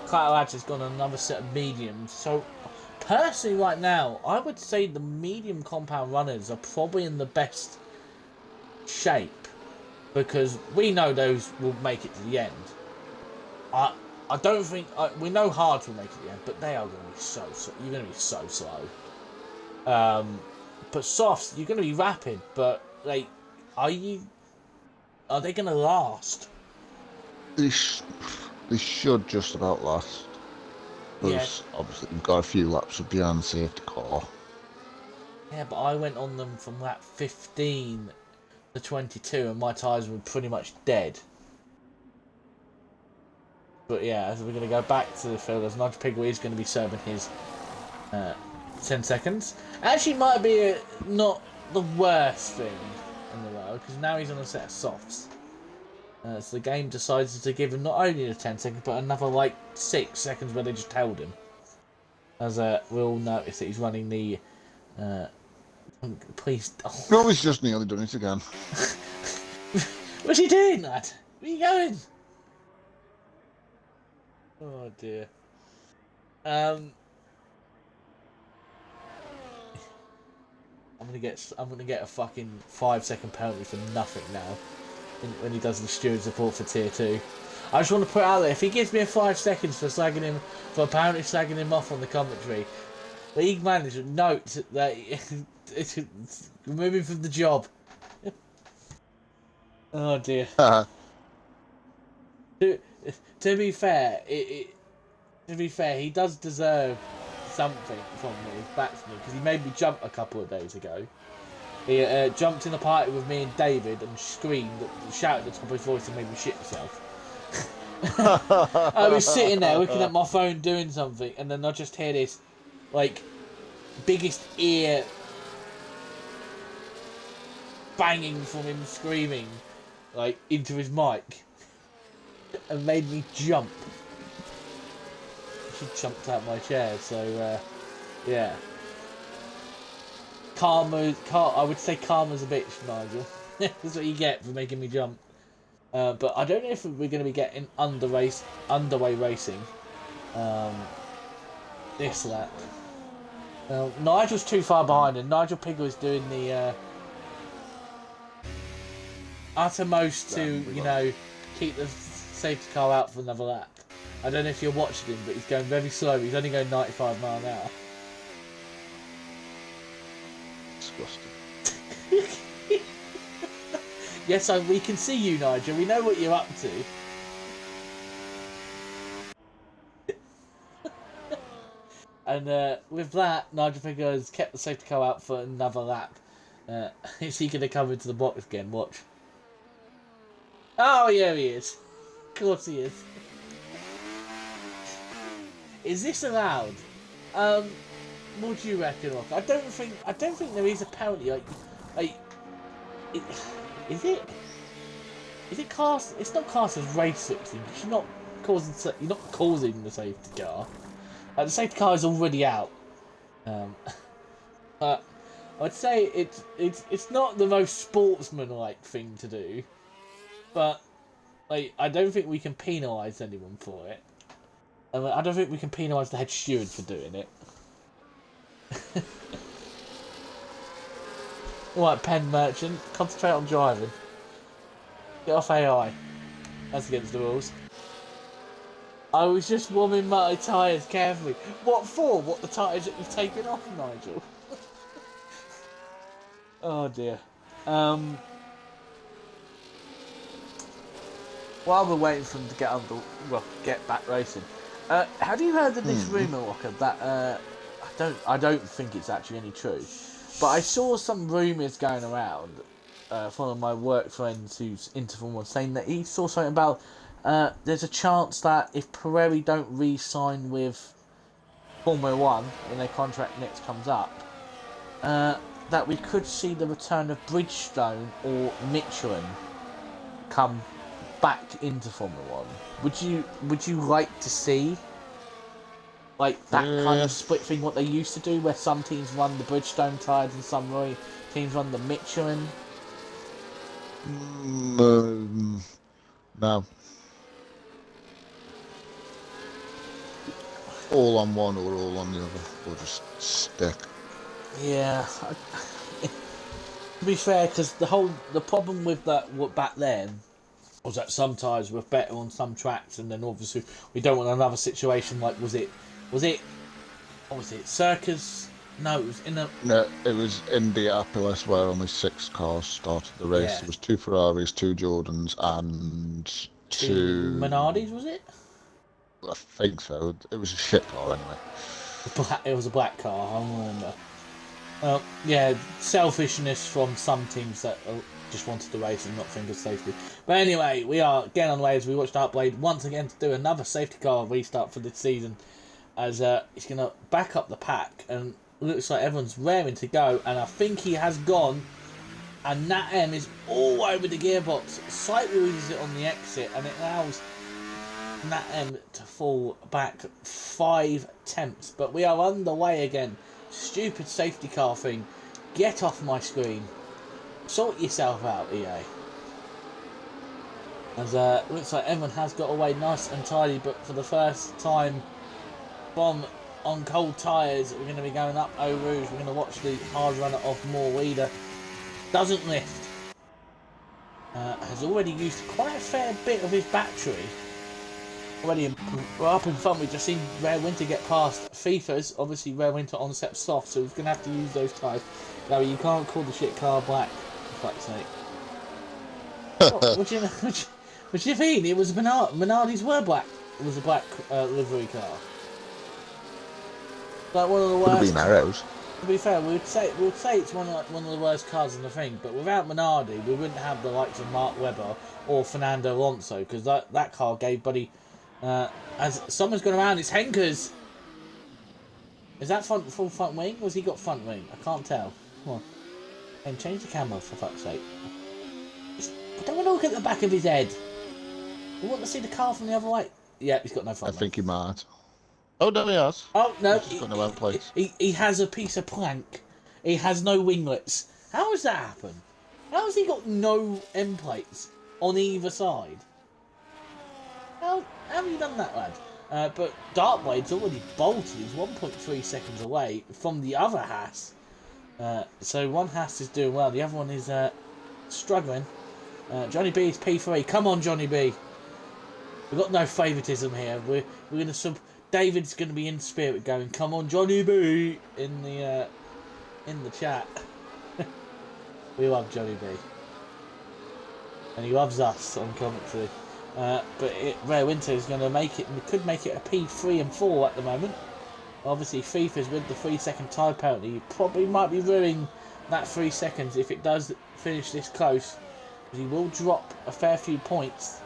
Clatterads has gone on another set of mediums. So, personally, right now, I would say the medium compound runners are probably in the best shape, because we know those will make it to the end. I don't think we know hards will make it to the end, but they are going to be so you're going to be so slow. But softs, you're going to be rapid, but like, are they going to last?
They should just about last. Because obviously we've got a few laps of behind safety car.
Yeah, but I went on them from lap 15 to 22, and my tyres were pretty much dead. But yeah, as we're going to go back to the field, as Nigel Pigwee is going to be serving his 10 seconds. Actually, might be not the worst thing in the world, because now he's on a set of softs. So the game decides to give him not only the 10 seconds, but another like 6 seconds where they just held him. As we'll notice that he's running the. Please. Oh.
No, he's just nearly done it again.
What's he doing, lad? Where are you going? Oh dear. I'm gonna get a fucking 5-second penalty for nothing now. When he does the steward support for tier 2. I just want to put out there, if he gives me a 5 seconds for apparently slagging him off on the commentary, league manager note that it's removing from the job. Oh dear. To be fair, he does deserve something from me, batsman, because he made me jump a couple of days ago. He jumped in the party with me and David and screamed, shouted at the top of his voice and made me shit myself. I was sitting there looking at my phone doing something, and then I just hear this, like, biggest ear banging from him screaming, like, into his mic, and made me jump. She jumped out my chair, so, yeah. I would say karma's a bitch, Nigel. That's what you get for making me jump. But I don't know if we're going to be getting underway racing this lap. Nigel's too far behind, and Nigel Piggle is doing the uttermost to, keep the safety car out for another lap. I don't know if you're watching him, but he's going very slow. He's only going 95 miles an hour.
Disgusting.
Yes, we can see you, Nigel. We know what you're up to. And with that, Nigel Piggle has kept the safety car out for another lap. Is he going to come into the box again? Watch. Oh, yeah, he is. Of course he is. Is this allowed? What do you reckon, Rock? I don't think there is a penalty. Is it? Is it cast? It's not cast as race fixing. You're not causing the safety car. The safety car is already out. But I'd say it's not the most sportsmanlike thing to do, but like I don't think we can penalise anyone for it. And I don't think we can penalise the head steward for doing it. Alright, pen merchant, concentrate on driving. Get off AI. That's against the rules. I was just warming my tyres carefully. What for? What, the tyres that you've taken off, Nigel? Oh dear. While we're waiting for them to get back racing, have you heard of this rumour, Walker, that I don't think it's actually any true, but I saw some rumours going around from one of my work friends who's into Formula 1 saying that he saw something about there's a chance that if Pirelli don't re-sign with Formula 1 when their contract next comes up, that we could see the return of Bridgestone or Michelin come back into Formula 1. Would you like to see like that kind of split thing, what they used to do, where some teams run the Bridgestone tyres and some teams run the Michelin?
No. All on one or all on the other, or just stick.
Yeah. To be fair, because the problem with that back then was that some tyres were better on some tracks, and then obviously we don't want another situation like was it what was it, Circus? No, it was in a...
No, it was Indianapolis where only 6 cars started the race.
Yeah.
There was 2 Ferraris, 2 Jordans, and 2
Minardis, was it?
I think so. It was a shit car anyway.
It was a black car, I remember. Yeah, selfishness from some teams that just wanted to race and not think of safety. But anyway, we are getting on the way as we watch Dartblade once again to do another safety car restart for this season, as he's going to back up the pack, and looks like everyone's raring to go, and I think he has gone, and Nat M is all over the gearbox, slightly loses it on the exit, and it allows Nat M to fall back 5 tenths. But we are underway again. Stupid safety car thing. Get off my screen. Sort yourself out, EA. As looks like everyone has got away nice and tidy, but for the first time from on cold tyres, we're going to be going up Eau Rouge. We're going to watch the hard runner of Morweeder. Doesn't lift. Has already used quite a fair bit of his battery. Already up in front, we just seen Rare Winter get past FIFA's. Obviously, Rare Winter on step soft, so he's going to have to use those tyres. Now, you can't call the shit car black, for fuck's sake. What do you mean? It was Minardi's were black. It was a black livery car. Like one of the worst.
Could have been arrows.
To be fair, we would say it's one of the worst cars in the thing. But without Minardi, we wouldn't have the likes of Mark Webber or Fernando Alonso, because that car gave Buddy. As someone's gone around, it's Henkers. Is that full front wing, or has he got front wing? I can't tell. Come on, and change the camera for fuck's sake. I don't want to look at the back of his head. We want to see the car from the other way. Yeah, he's got no front.
I think he might. Oh no, he has.
Oh no,
He's got no end plates.
He has a piece of plank. He has no winglets. How has that happened? How has he got no end plates on either side? How have you done that, lad? But Dartblade's already bolted. He's 1.3 seconds away from the other Haas. So one Haas is doing well. The other one is struggling. Johnny B is P3. Come on, Johnny B. We've got no favouritism here. We're going to David's going to be in spirit going, come on, Johnny B, in the chat. We love Johnny B. And he loves us on commentary. But Rare Winter is going to make it, and could make it a P3 and 4 at the moment. Obviously, FIFA's with the 3-second tyre penalty. He probably might be ruining that 3 seconds if it does finish this close. He will drop a fair few points.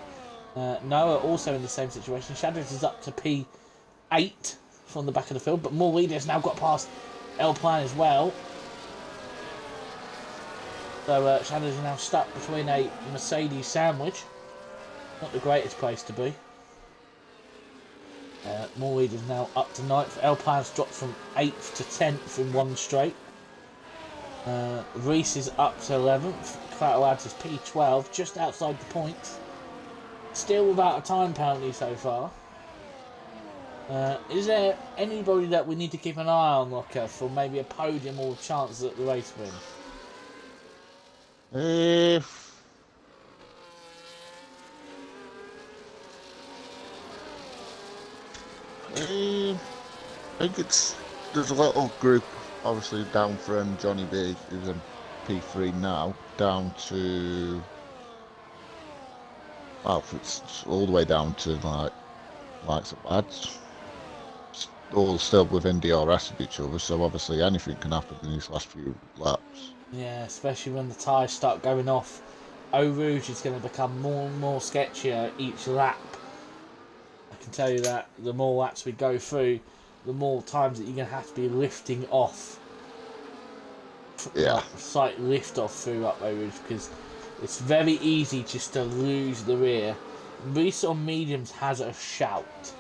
Noah also in the same situation. Shadows is up to P8 from the back of the field, but Morweeder has now got past L-Plan as well. So Shadows are now stuck between a Mercedes sandwich. Not the greatest place to be. Morweeder is now up to 9th. L-Plan's dropped from 8th to 10th in one straight. Reese is up to 11th. Clatterlads is P12, just outside the points. Still without a time penalty so far. Is there anybody that we need to keep an eye on, Locker, for maybe a podium or chances at the race win?
I think there's a little group, obviously down from Johnny B, who's in P3 now, down to, well, it's all the way down to like some lads, all still within DRS of each other. So obviously anything can happen in these last few laps.
Yeah, especially when the tyres start going off. Eau Rouge is going to become more and more sketchier each lap. I can tell you that the more laps we go through, the more times that you're going to have to be lifting off.
Yeah.
Like, slight lift off through up Eau Rouge, because it's very easy just to lose the rear. Reese on mediums has a shout.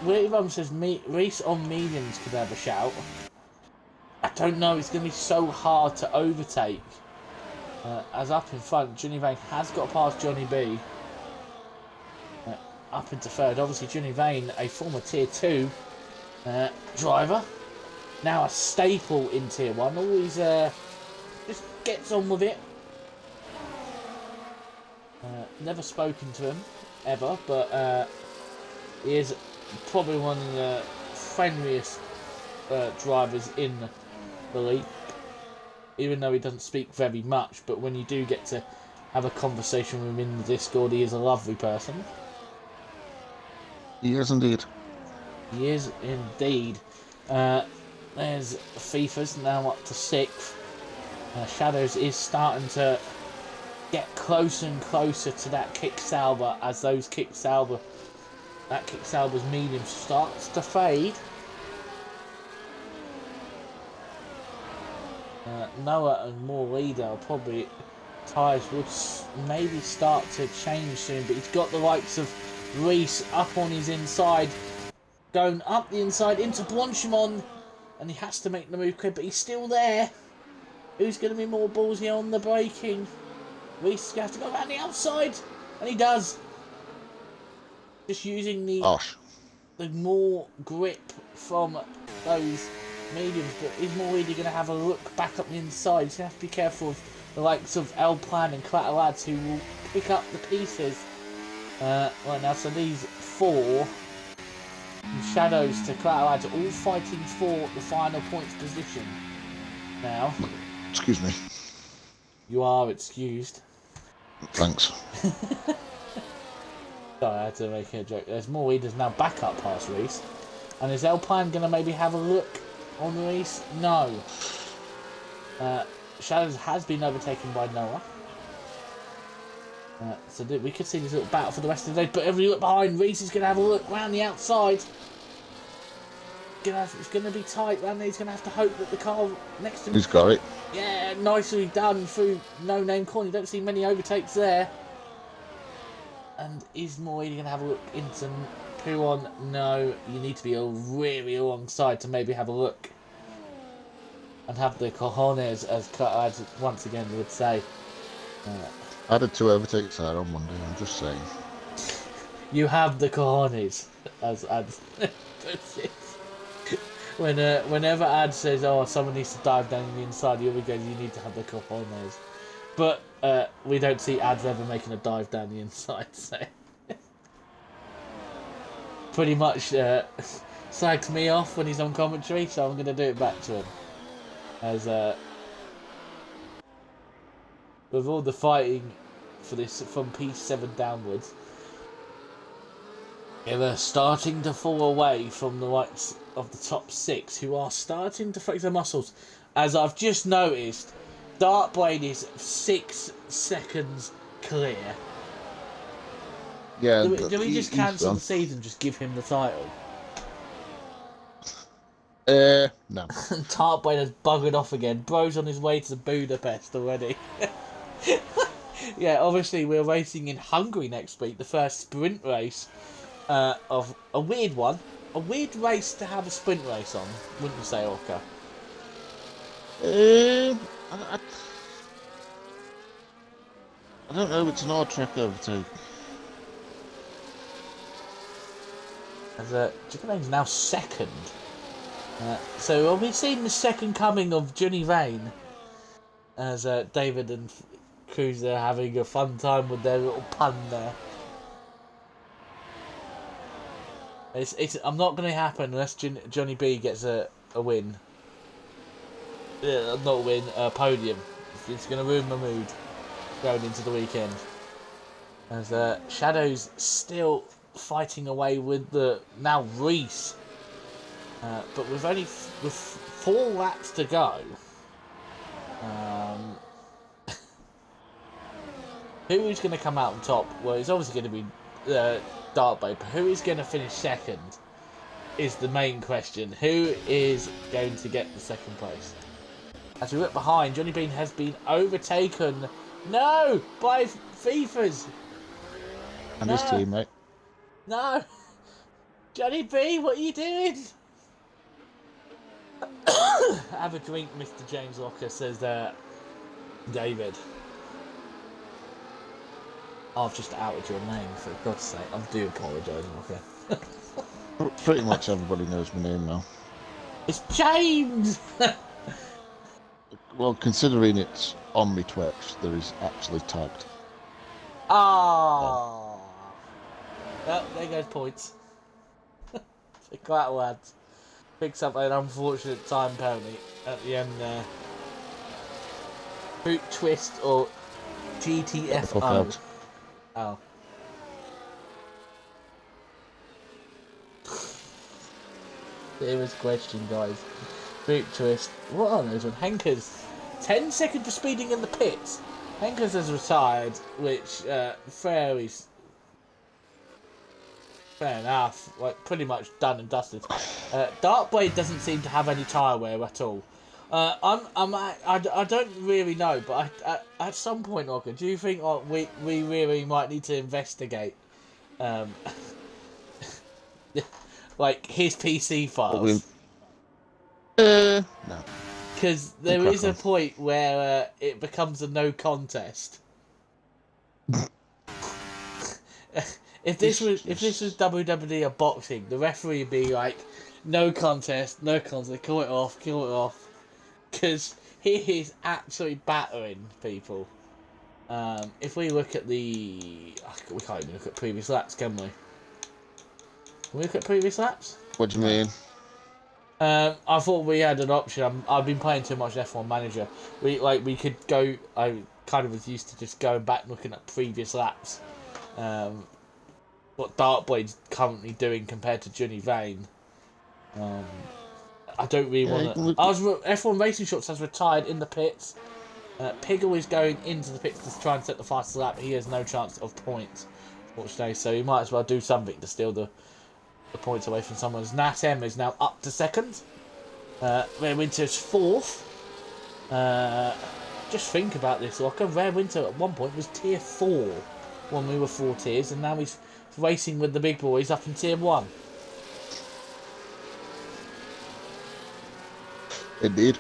Everyone says Reese on mediums could have a shout. I don't know, it's going to be so hard to overtake. As up in front, Johnny Vane has got past Johnny B. Up into third. Obviously, Johnny Vane, a former Tier 2 driver. Now a staple in Tier 1. Always just gets on with it. Never spoken to him, ever, but he is probably one of the friendliest drivers in the league, even though he doesn't speak very much. But when you do get to have a conversation with him in the Discord, he is a lovely person.
He is indeed.
He is indeed. There's FIFA's now up to 6th. Shadows is starting to get closer and closer to that kick Sauber, as that kick Sauber's medium starts to fade. Noah and more leader probably tyres would maybe start to change soon, but he's got the likes of Reese up on his inside, going up the inside into Blanchimont, and he has to make the move quick, but he's still there. Who's going to be more ballsy on the braking? Reese is going to have to go around the outside, and he does. Just using the more grip from those mediums, but is more really going to have a look back up the inside. He's going to have to be careful of the likes of El Plan and Clatterlads, who will pick up the pieces right now. So these four, from Shadows to Clatterlads, are all fighting for the final points position now.
Excuse me.
You are excused.
Thanks.
Sorry, I had to make a joke. There's more leaders now back up past Reese. And is El Plan going to maybe have a look on Reese? No. Shadows has been overtaken by Noah. So we could see this little battle for the rest of the day. But if you look behind, Reese is going to have a look round the outside. It's going to be tight round there. He's going to have to hope that the car next to him...
He's got it.
Yeah, nicely done through no-name corner. You don't see many overtakes there. And is Moody going to have a look into Puon? No, you need to be really alongside to maybe have a look. And have the cojones, as Cutlads once again would say.
I did 2 overtakes there on Monday, I'm just saying.
You have the cojones, as Ads puts it. Whenever Ad says, oh, someone needs to dive down the inside, he always goes, you need to have the cojones. But we don't see Ads ever making a dive down the inside, so... Pretty much slags me off when he's on commentary, so I'm going to do it back to him. As with all the fighting for this from P7 downwards, they're starting to fall away from the likes of the top 6, who are starting to flex their muscles. As I've just noticed, Darkblade is 6 seconds clear.
Yeah.
Do we just cancel the season and just give him the title?
No.
Darkblade has buggered off again. Bro's on his way to Budapest already. Yeah, obviously we're racing in Hungary next week, the first sprint race of a weird one. A weird race to have a sprint race on, wouldn't you say, Orca?
I don't know. It's an odd track overtake.
As Jacobaine's now second. So we've seen the second coming of Johnny Vane. As David and Cruz are having a fun time with their little pun there. I'm not going to happen unless Johnny B gets a win. Not a win, a podium. It's going to ruin my mood going into the weekend. As Shadow's still fighting away with the now Reese. But with 4 laps to go. Who is going to come out on top? Well, it's obviously going to be Dartboat, but who is going to finish second is the main question. Who is going to get the second place? As we look behind, Johnny Bean has been overtaken. No! By FIFAs!
And his teammate.
No! Johnny B, what are you doing? Have a drink, Mr. James Locker, says David. I've just outed your name, for God's sake. I do apologise, Locker.
Pretty much everybody knows my name now.
It's James!
Well, considering it's on my Twitch, there is actually tagged.
Oh. Well, there goes points. Quite lads. Picks up an unfortunate time penalty at the end there. Boot twist or GTFO. Oh. Serious question, guys. Boot twist. What are those on Henkers? 10 seconds for speeding in the pits. Henkers has retired, which fair enough. Like pretty much done and dusted. Darkblade doesn't seem to have any tyre wear at all. I don't really know, but at some point, Orca, do you think we really might need to investigate, like his PC files?
No.
Because there is a point where it becomes a no contest. If this was WWE or boxing, the referee would be like, no contest, kill it off. Because he is absolutely battering people. If we look at we can't even look at previous laps, can we? Can we look at previous laps?
What do you mean?
I thought we had an option. I've been playing too much F1 Manager. We could go. I kind of was used to just going back and looking at previous laps. What Dartblade's currently doing compared to Johnny Vane. I don't really want to. F1 Racing Shots has retired in the pits. Piggle is going into the pits to try and set the fastest lap. He has no chance of points, unfortunately. So he might as well do something to steal the points away from someone. Nat M is now up to second. Rare Winter's fourth. Just think about this, Locker. Rare Winter at one point was tier 4 when we were 4 tiers, and now he's racing with the big boys up in tier 1.
Indeed.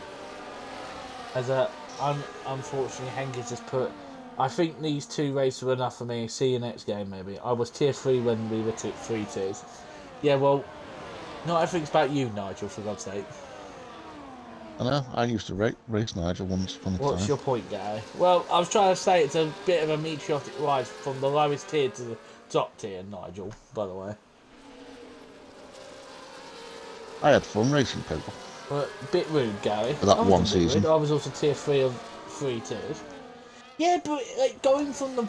As unfortunately, Henkers has put. I think these 2 races were enough for me. See you next game, maybe. I was tier 3 when we were 3 tiers. Yeah, well, not everything's about you, Nigel, for God's sake.
I know, I used to race Nigel once upon a time.
What's your point, Gary? Well, I was trying to say it's a bit of a meteoric rise from the lowest tier to the top tier, Nigel, by the way.
I had fun racing people.
Well, a bit rude, Gary.
For that one season.
I was also tier 3 of 3 tiers. Yeah, but like going from the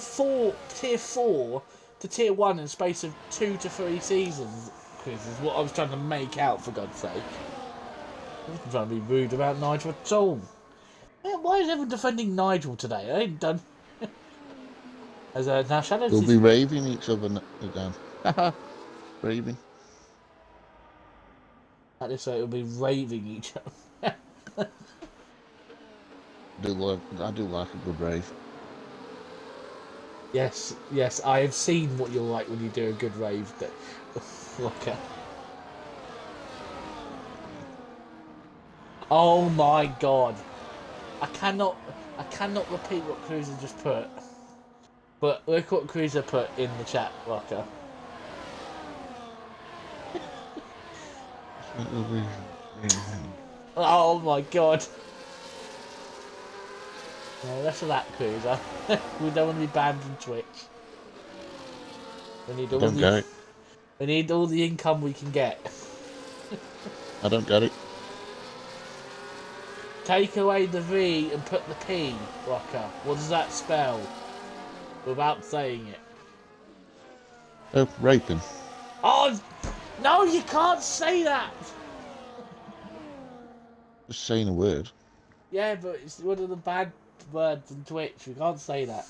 tier 4 to tier 1 in the space of 2 to 3 seasons, Chris, is what I was trying to make out, for God's sake. I wasn't trying to be rude about Nigel at all. Man, why is everyone defending Nigel today? I ain't done. As now Shadows
We'll be raving each other again. Haha. Raving.
That is so it'll be raving each other.
I do like a good rave.
Yes, I have seen what you're like when you do a good rave. Okay. Oh my God! I cannot repeat what Cruiser just put. But look what Cruiser put in the chat, Rocker. Oh my god. No, less of that, Cruiser. We don't want to be banned from Twitch. We need all the income we can get.
I don't get it.
Take away the V and put the P, Rocker. What does that spell? Without saying it.
Oh, raping.
Oh, no, you can't say that!
Just saying a word.
Yeah, but it's one of the bad words on Twitch. We can't say that.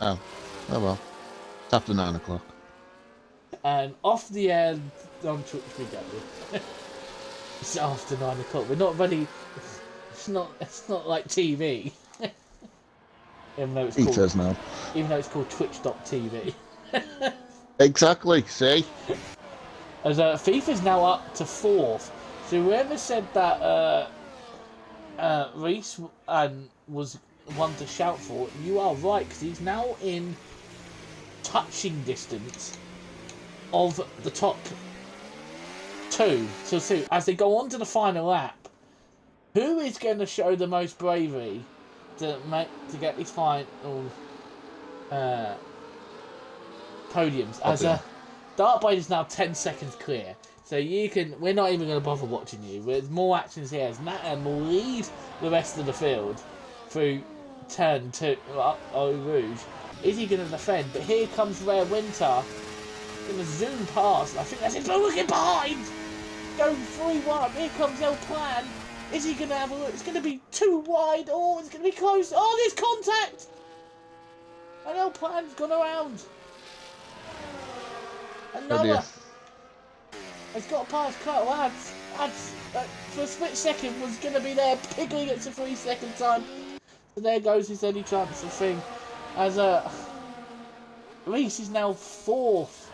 Oh well. It's after 9 o'clock.
And off the air on Twitch we go. It's after 9 o'clock. We're not ready. It's not like TV. Even though it's called Twitch.tv.
Exactly. See.
As FIFA's now up to 4th. So whoever said that Reese was one to shout for, you are right, because he's now in touching distance of the top two. So as they go on to the final lap, who is going to show the most bravery to get these final podiums? As Dartblade is now 10 seconds clear. So we're not even going to bother watching you. There's more actions here as Natem will lead the rest of the field through turn 2, Eau Rouge. Is he going to defend? But here comes Rare Winter. Going to zoom past. I think that's it. But looking behind! Going 3-1. Here comes El Plan. Is he going to have a look? It's going to be too wide. Oh, it's going to be close. Oh, there's contact! And El Plan's gone around. Another. He's got past Kurt Lads. For a split second was going to be there. Piggly gets a 3-second time. So there goes his only chance of thing. As Reese is now 4th.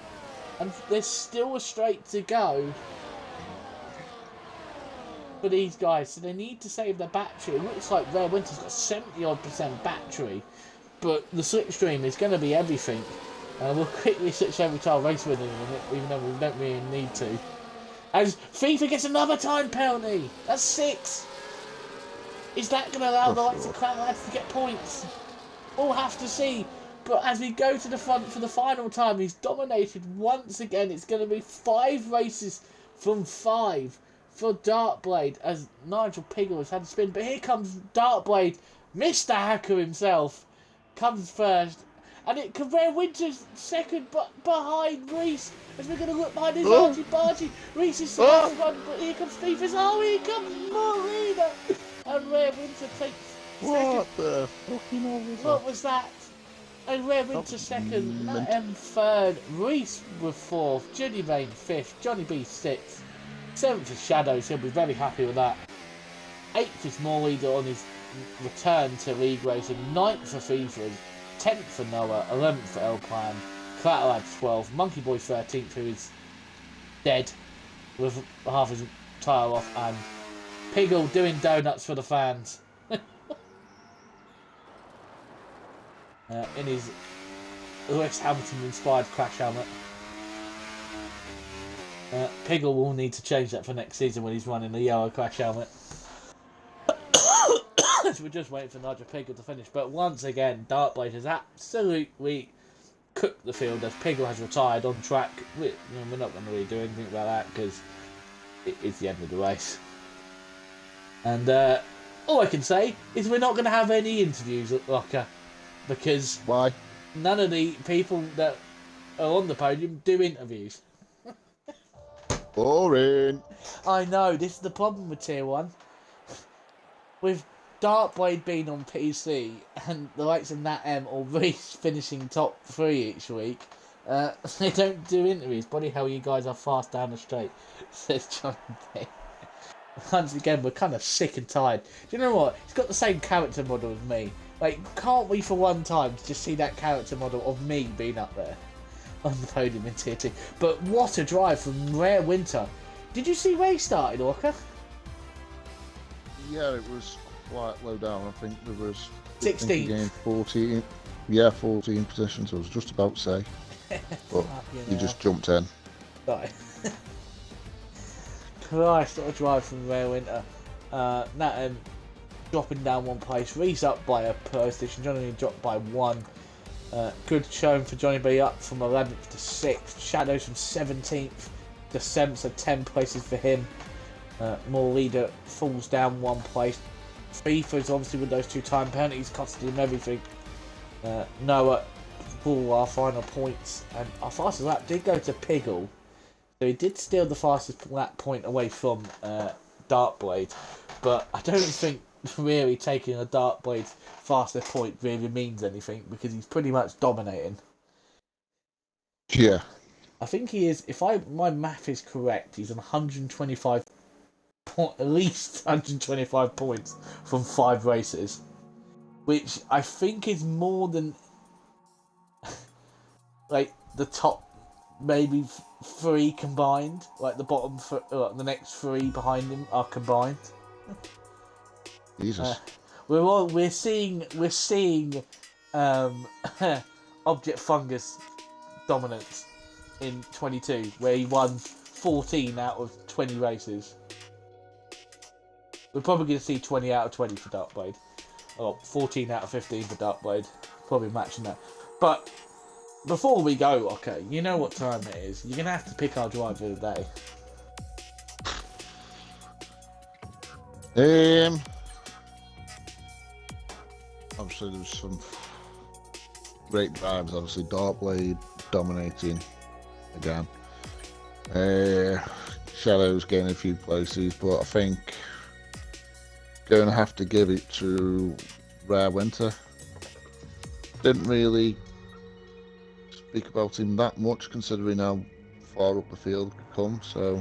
And there's still a straight to go for these guys. So they need to save their battery. It looks like Rare Winter's got 70% battery. But the slipstream is going to be everything. We'll quickly switch over to our race winner in a minute, even though we don't really need to. As FIFA gets another time penalty. That's 6. Is that going to allow the likes of Clan Lads to get points? We'll have to see. But as we go to the front for the final time, he's dominated once again. It's going to be 5 races from 5 for Dartblade as Nigel Piggle has had a spin. But here comes Dartblade, Mr. Hacker himself, comes first. And it can Rare Winter's second behind Reese. As we're going to look behind his Archie Bargy. Reese is supposed to run, but here comes FIFA's. Oh, here comes Marina. And Rare Winter takes second.
What the fucking hell was that?
What was that? And Rare Winter second, M third, Reese with 4th, Johnny Vane 5th, Johnny B 6th, 7th is Shadows, he'll be very happy with that. 8th is Morley on his return to league racing, 9th for FIFA, 10th for Noah, 11th for El Plan, Clatterlad 12th, Monkey Boy 13th, who is dead with half his tyre off, and Piggle doing donuts for the fans. In his Lewis Hamilton inspired crash helmet. Piggle will need to change that for next season when he's running the yellow crash helmet. So we're just waiting for Nigel Piggle to finish. But once again, Dartblade has absolutely cooked the field as Piggle has retired on track. We're not going to really do anything about that because it's the end of the race. And all I can say is we're not going to have any interviews at Locker. Because
why?
None of the people that are on the podium do interviews.
Boring.
I know, this is the problem with Tier 1. With Dartblade being on PC and the likes of Nat M or Reese finishing top 3 each week, they don't do interviews. Bloody hell, you guys are fast down the straight, says Johnny B. Once again, we're kind of sick and tired. Do you know what? He's got the same character model as me. Like, can't we for one time just see that character model of me being up there on the podium in Tier 2? But what a drive from Rare Winter. Did you see where he started, Orca?
Yeah, it was quite low down. I think there was
16th.
14. Yeah, 14 positions. I was just about to say, but you just jumped in.
Right. Christ, what a drive from Rare Winter. Nathan dropping down one place. Reese up by a position. Johnny dropped by one. Good showing for Johnny B, up from 11th to 6th. Shadows from 17th to 7th, so 10 places for him. More Leader falls down one place. FIFA's obviously with those 2 time penalties costed him everything. Noah pulled our final points, and our fastest lap did go to Piggle, so he did steal the fastest lap point away from Darkblade, but I don't think really taking a Darkblade's fastest point really means anything, because he's pretty much dominating.
Yeah.
I think he is, if my math is correct, he's on 125 at least 125 points from 5 races, which I think is more than like the top maybe 3 combined. Like the bottom, the next 3 behind him are combined.
Jesus.
We're seeing Object Fungus dominance in 22, where he won 14 out of 20 races. We're probably going to see 20 out of 20 for Darkblade. Or 14 out of 15 for Darkblade. Probably matching that. But before we go, okay, you know what time it is. You're going to have to pick our driver of the
day. Obviously, there's some great drives. Obviously, Darkblade dominating again. Shadows getting a few places, but I think going to have to give it to Rare Winter. Didn't really speak about him that much, considering how far up the field could come. So,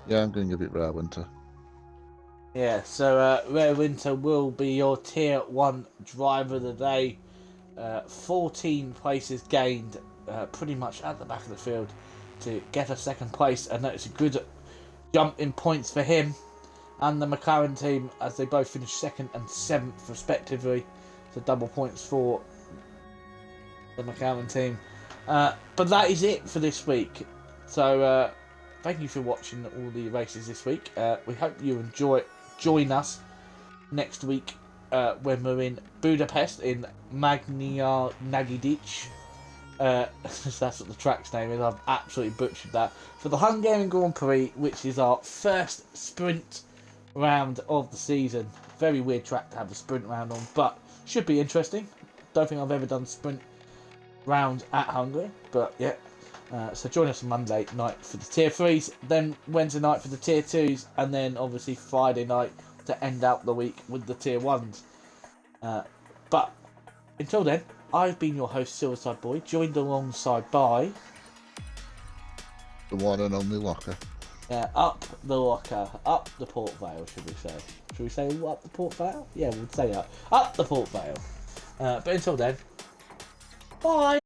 yeah, I'm going to give it Rare Winter.
Yeah, so Rare Winter will be your Tier 1 driver of the day. 14 places gained, pretty much at the back of the field to get a second place, and that's a good jump in points for him and the McLaren team, as they both finished 2nd and 7th respectively. So double points for the McLaren team. But that is it for this week. So thank you for watching all the races this week. We hope you join us next week when we're in Budapest in Magnia Nagidic. That's what the track's name is. I've absolutely butchered that. For the Hungarian Grand Prix, which is our first sprint round of the season. Very weird track to have a sprint round on, but should be interesting. Don't think I've ever done sprint round at Hungary, but yeah. So join us on Monday night for the Tier 3s, then Wednesday night for the Tier 2s, and then obviously Friday night to end out the week with the Tier 1s. But until then, I've been your host, Silverside Boy, joined alongside by
the one and only Locker.
Up the Locker, up the Port Vale, should we say? Should we say up the Port Vale? Yeah, we'll say up the Port Vale. But until then, bye!